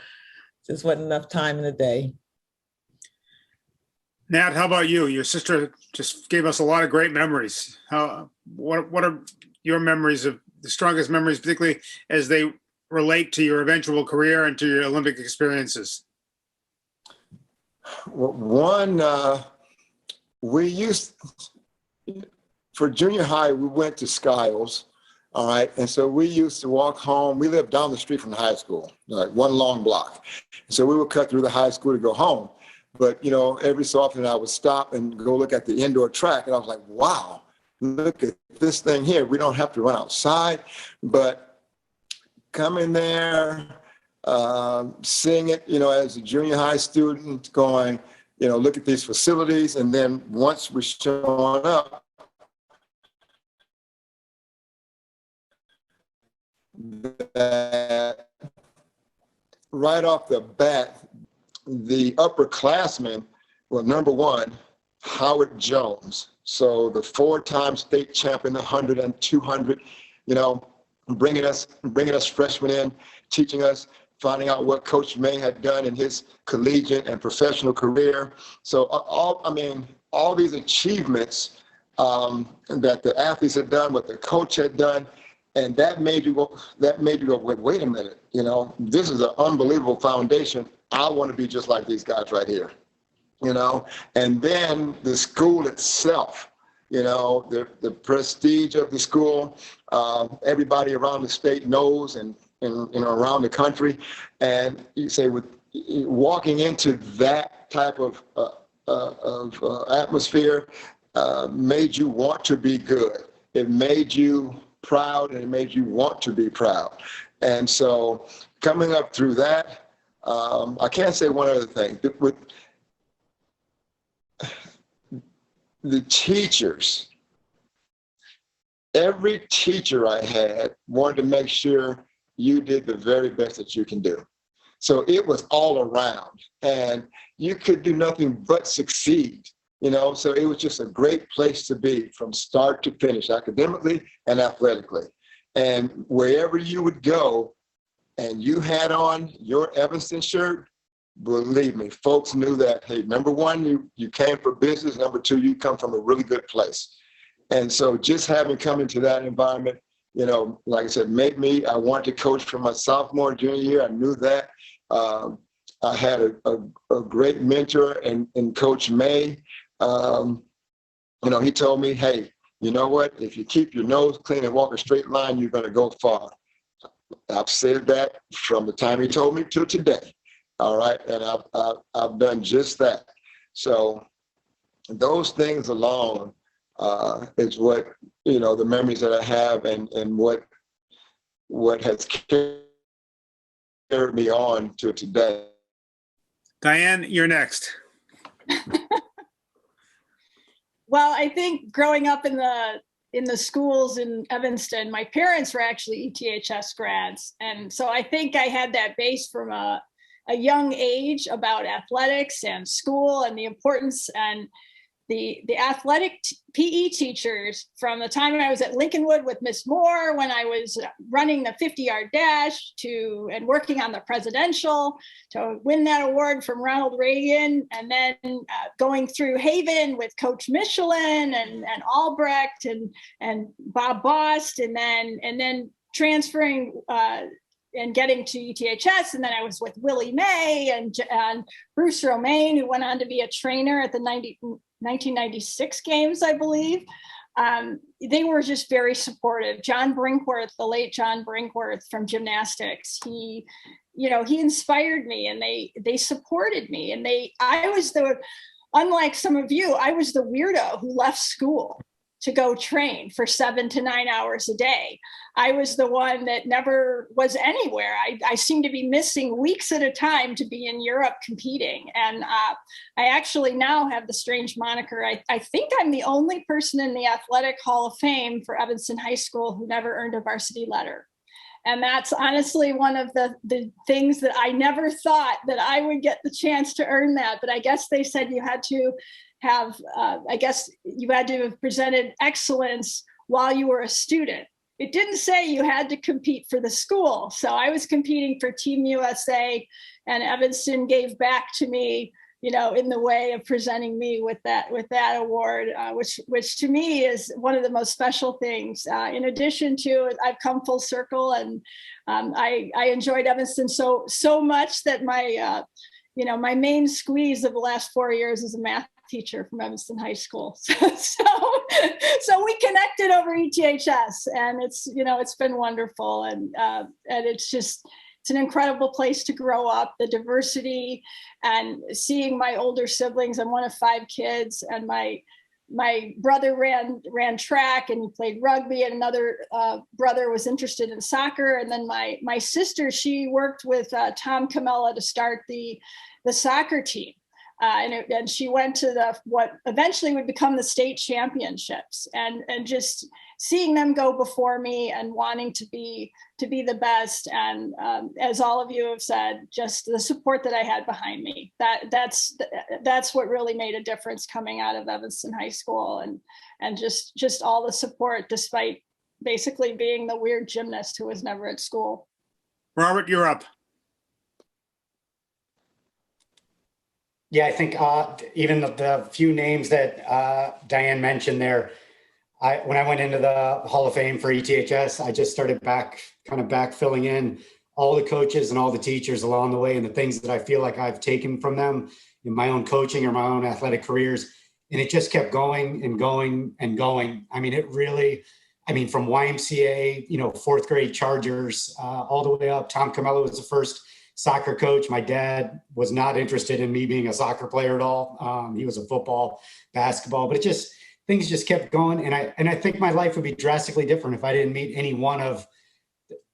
just wasn't enough time in the day. Nat, how about you? Your sister just gave us a lot of great memories. What are your memories of the strongest memories, particularly as they relate to your eventual career and to your Olympic experiences? One, for junior high, we went to Skiles. All right. And so we used to walk home. We lived down the street from the high school, like one long block. So we would cut through the high school to go home. But, you know, every so often I would stop and go look at the indoor track. And I was like, wow, look at this thing here. We don't have to run outside. But coming there, seeing it, you know, as a junior high student going, you know, look at these facilities. And then once we're showing up, that right off the bat, the upperclassmen were number one, Howard Jones. So the 4-time state champion, 100 and 200, you know, bringing us freshmen in, teaching us, finding out what Coach May had done in his collegiate and professional career. So all these achievements that the athletes had done, what the coach had done, and that made you go, wait a minute, you know, this is an unbelievable foundation. I want to be just like these guys right here, you know. And then the school itself, you know, the prestige of the school, everybody around the state knows, and you know, around the country. And you say, with walking into that type of atmosphere made you want to be good. It made you proud, and it made you want to be proud. And so coming up through that, I can't say one other thing. With the teachers, every teacher I had wanted to make sure you did the very best that you can do. So it was all around, and you could do nothing but succeed. You know, so it was just a great place to be from start to finish, academically and athletically. And wherever you would go and you had on your Evanston shirt, believe me, folks knew that, hey, number one, you came for business. Number two, you come from a really good place. And so just having come into that environment, you know, like I said, made me, I wanted to coach for my sophomore, junior year. I knew that. I had a great mentor in Coach May. You know, he told me, hey, you know what? If you keep your nose clean and walk a straight line, you're going to go far. I've said that from the time he told me to today. All right. And I've done just that. So those things alone is what, you know, the memories that I have and what has carried me on to today. Diane, you're next. Well, I think growing up in the schools in Evanston, my parents were actually ETHS grads. And so I think I had that base from a young age about athletics and school and the importance, and the athletic PE teachers from the time I was at Lincolnwood with Miss Moore, when I was running the 50-yard dash and working on the presidential to win that award from Ronald Reagan, and then going through Haven with Coach Michelin and Albrecht and Bob Bost, and then transferring and getting to ETHS. And then I was with Willie May and Bruce Romaine, who went on to be a trainer at the 1996 games, I believe. They were just very supportive. John Brinkworth, the late John Brinkworth from gymnastics, he inspired me, and they supported me. And unlike some of you, I was the weirdo who left school to go train for 7 to 9 hours a day. I was the one that never was anywhere. I seemed to be missing weeks at a time to be in Europe competing. And I actually now have the strange moniker. I think I'm the only person in the Athletic Hall of Fame for Evanston High School who never earned a varsity letter. And that's honestly one of the things that I never thought that I would get the chance to earn that. But I guess they said you had to have presented excellence while you were a student. It didn't say you had to compete for the school. So I was competing for Team USA, and Evanston gave back to me, you know, in the way of presenting me with that award, which to me is one of the most special things. In addition to, I've come full circle, and I enjoyed Evanston so much that my main squeeze of the last 4 years is a math teacher from Evanston High School. So we connected over ETHS, and it's been wonderful. And it's an incredible place to grow up, the diversity, and seeing my older siblings. I'm one of 5 kids, and my brother ran track, and he played rugby, and another brother was interested in soccer. And then my sister, she worked with Tom Camella to start the soccer team. And she went to what eventually would become the state championships, and just seeing them go before me and wanting to be the best. And as all of you have said, just the support that I had behind me, that's what really made a difference coming out of Evanston High School, and just all the support, despite basically being the weird gymnast who was never at school. Robert, you're up. Yeah, I think even the few names that Diane mentioned there, when I went into the Hall of Fame for ETHS, I just started back filling in all the coaches and all the teachers along the way, and the things that I feel like I've taken from them in my own coaching or my own athletic careers. And it just kept going and going and going. I mean, from YMCA, 4th grade Chargers, all the way up. Tom Camella was the first soccer coach. My dad was not interested in me being a soccer player at all. He was a football, basketball, but things just kept going. And I think my life would be drastically different if I didn't meet any one of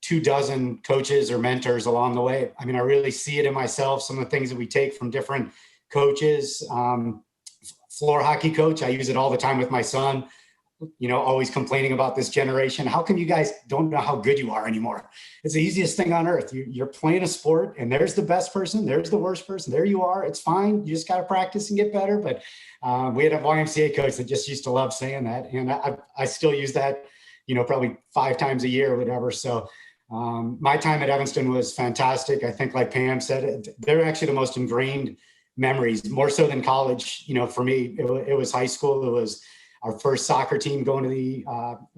24 coaches or mentors along the way. I mean, I really see it in myself. Some of the things that we take from different coaches, floor hockey coach, I use it all the time with my son. Always complaining about this generation. How come you guys don't know how good you are anymore? It's the easiest thing on earth. You're playing a sport, and there's the best person, there's the worst person, there you are. It's fine. You just got to practice and get better. But we had a YMCA coach that just used to love saying that. And I still use that, probably 5 times a year or whatever. So My time at Evanston was fantastic. I think, like Pam said, they're actually the most ingrained memories, more so than college. You know, for me, it was high school. It was our first soccer team going to the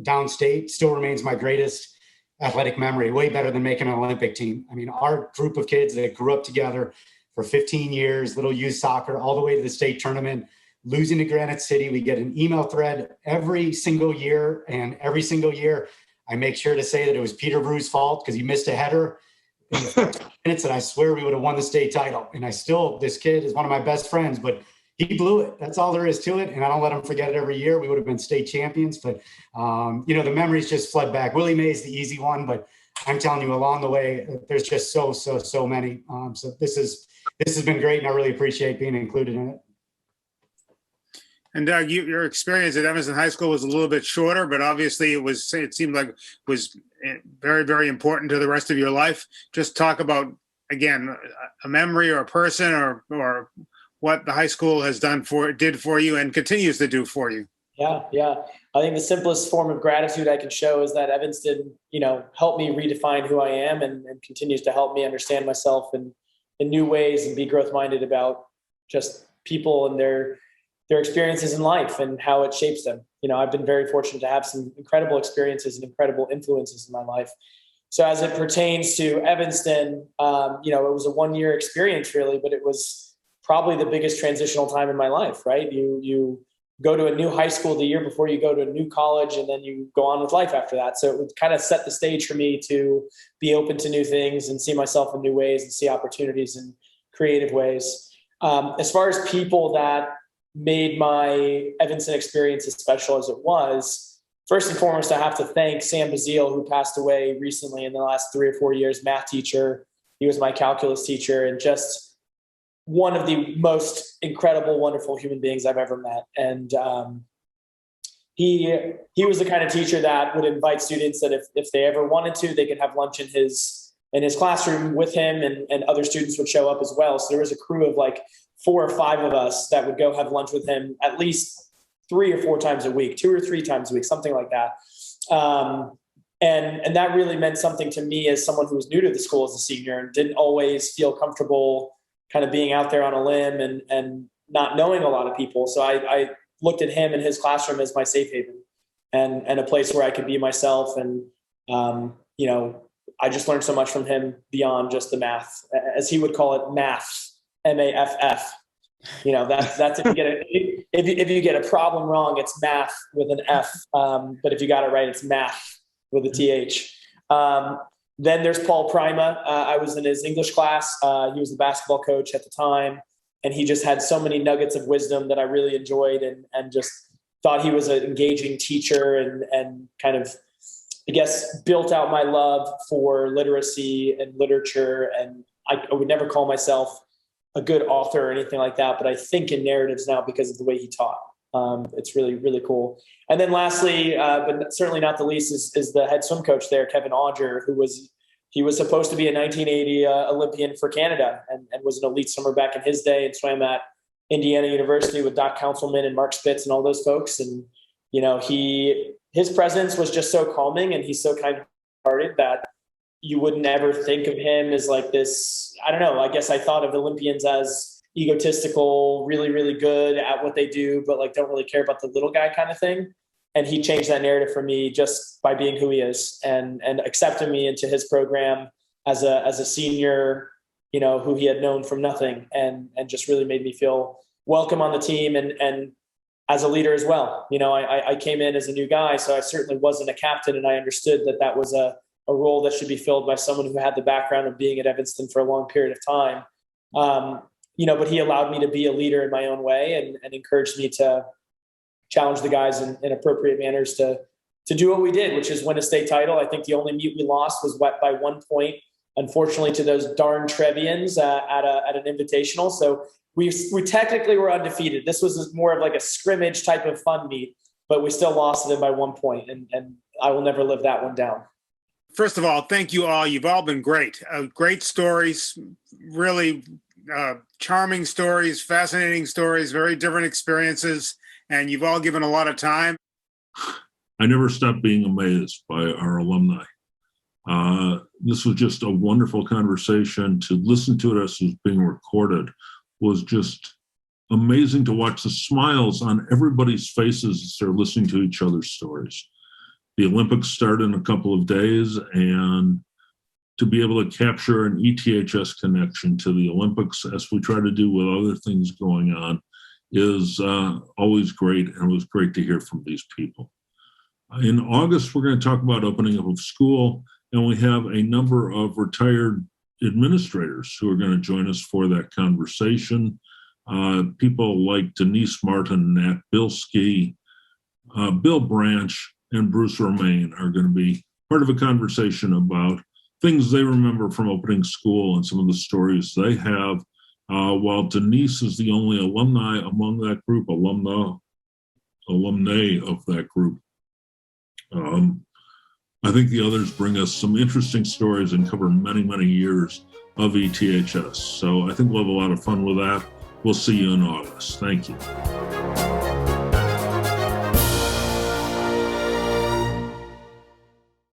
downstate. Still remains my greatest athletic memory, way better than making an Olympic team. I mean, our group of kids that grew up together for 15 years, little youth soccer, all the way to the state tournament, losing to Granite City. We get an email thread every single year, and every single year I make sure to say that it was Peter Brew's fault because he missed a header in the first minutes, and I swear we would have won the state title. And this kid is one of my best friends, but he blew it. That's all there is to it. And I don't let him forget it every year. We would have been state champions, but the memories just flood back. Willie Mays, the easy one, but I'm telling you, along the way, there's just so many. So this has been great, and I really appreciate being included in it. And Doug, your experience at Evanston High School was a little bit shorter, but obviously it seemed like it was very, very important to the rest of your life. Just talk about, again, a memory or a person or what the high school has did for you and continues to do for you. Yeah. I think the simplest form of gratitude I can show is that Evanston, helped me redefine who I am and continues to help me understand myself in new ways and be growth-minded about just people and their experiences in life and how it shapes them. I've been very fortunate to have some incredible experiences and incredible influences in my life. So as it pertains to Evanston, it was a 1-year experience really, but it was probably the biggest transitional time in my life, right? You go to a new high school the year before you go to a new college, and then you go on with life after that. So it would kind of set the stage for me to be open to new things and see myself in new ways and see opportunities in creative ways. As far as people that made my Evanston experience as special as it was, first and foremost, I have to thank Sam Bazile, who passed away recently in the last 3 or 4 years, math teacher. He was my calculus teacher and just one of the most incredible, wonderful human beings I've ever met. And he was the kind of teacher that would invite students that if they ever wanted to, they could have lunch in his classroom with him, and other students would show up as well. So there was a crew of like 4 or 5 of us that would go have lunch with him at least 3 or 4 times a week, 2 or 3 times a week, something like that. And that really meant something to me as someone who was new to the school as a senior and didn't always feel comfortable kind of being out there on a limb and not knowing a lot of people. So I looked at him and his classroom as my safe haven and a place where I could be myself. And, I just learned so much from him beyond just the math, as he would call it, math, M-A-F-F. That's if you get a problem wrong, it's math with an F. But if you got it right, it's math with a TH. Then there's Paul Prima. I was in his English class. He was the basketball coach at the time, and he just had so many nuggets of wisdom that I really enjoyed and just thought he was an engaging teacher and kind of, I guess, built out my love for literacy and literature. And I would never call myself a good author or anything like that, but I think in narratives now because of the way he taught. It's really, really cool. And then lastly, but certainly not the least, is the head swim coach there, Kevin Auger, he was supposed to be a 1980 Olympian for Canada and was an elite swimmer back in his day and swam at Indiana University with Doc Councilman and Mark Spitz and all those folks. And, his presence was just so calming, and he's so kind-hearted that you would never think of him as like this. I don't know. I guess I thought of Olympians as egotistical, really, really good at what they do, but like don't really care about the little guy kind of thing. And he changed that narrative for me just by being who he is and accepting me into his program as a senior, who he had known from nothing, and just really made me feel welcome on the team and as a leader as well. I came in as a new guy, so I certainly wasn't a captain, and I understood that was a role that should be filled by someone who had the background of being at Evanston for a long period of time. But he allowed me to be a leader in my own way and encouraged me to challenge the guys in appropriate manners to do what we did, which is win a state title. I think the only meet we lost was by 1 point, unfortunately, to those darn Trevians at an invitational. So we technically were undefeated. This was more of like a scrimmage type of fun meet, but we still lost it by 1 point, and I will never live that one down. First of all, thank you all. You've all been great. Great stories, really charming stories, fascinating stories, very different experiences, and you've all given a lot of time. I never stopped being amazed by our alumni. This was just a wonderful conversation. To listen to it as it was being recorded was just amazing, to watch the smiles on everybody's faces as they're listening to each other's stories. The Olympics start in a couple of days, and to be able to capture an ETHS connection to the Olympics, as we try to do with other things going on, is always great, and it was great to hear from these people. In August, we're going to talk about opening up of school, and we have a number of retired administrators who are going to join us for that conversation. People like Denise Martin, Nat Bilski, Bill Branch, and Bruce Romaine are going to be part of a conversation about things they remember from opening school and some of the stories they have. While Denise is the only alumni among that group, alumnae of that group, I think the others bring us some interesting stories and cover many, many years of ETHS. So I think we'll have a lot of fun with that. We'll see you in August. Thank you.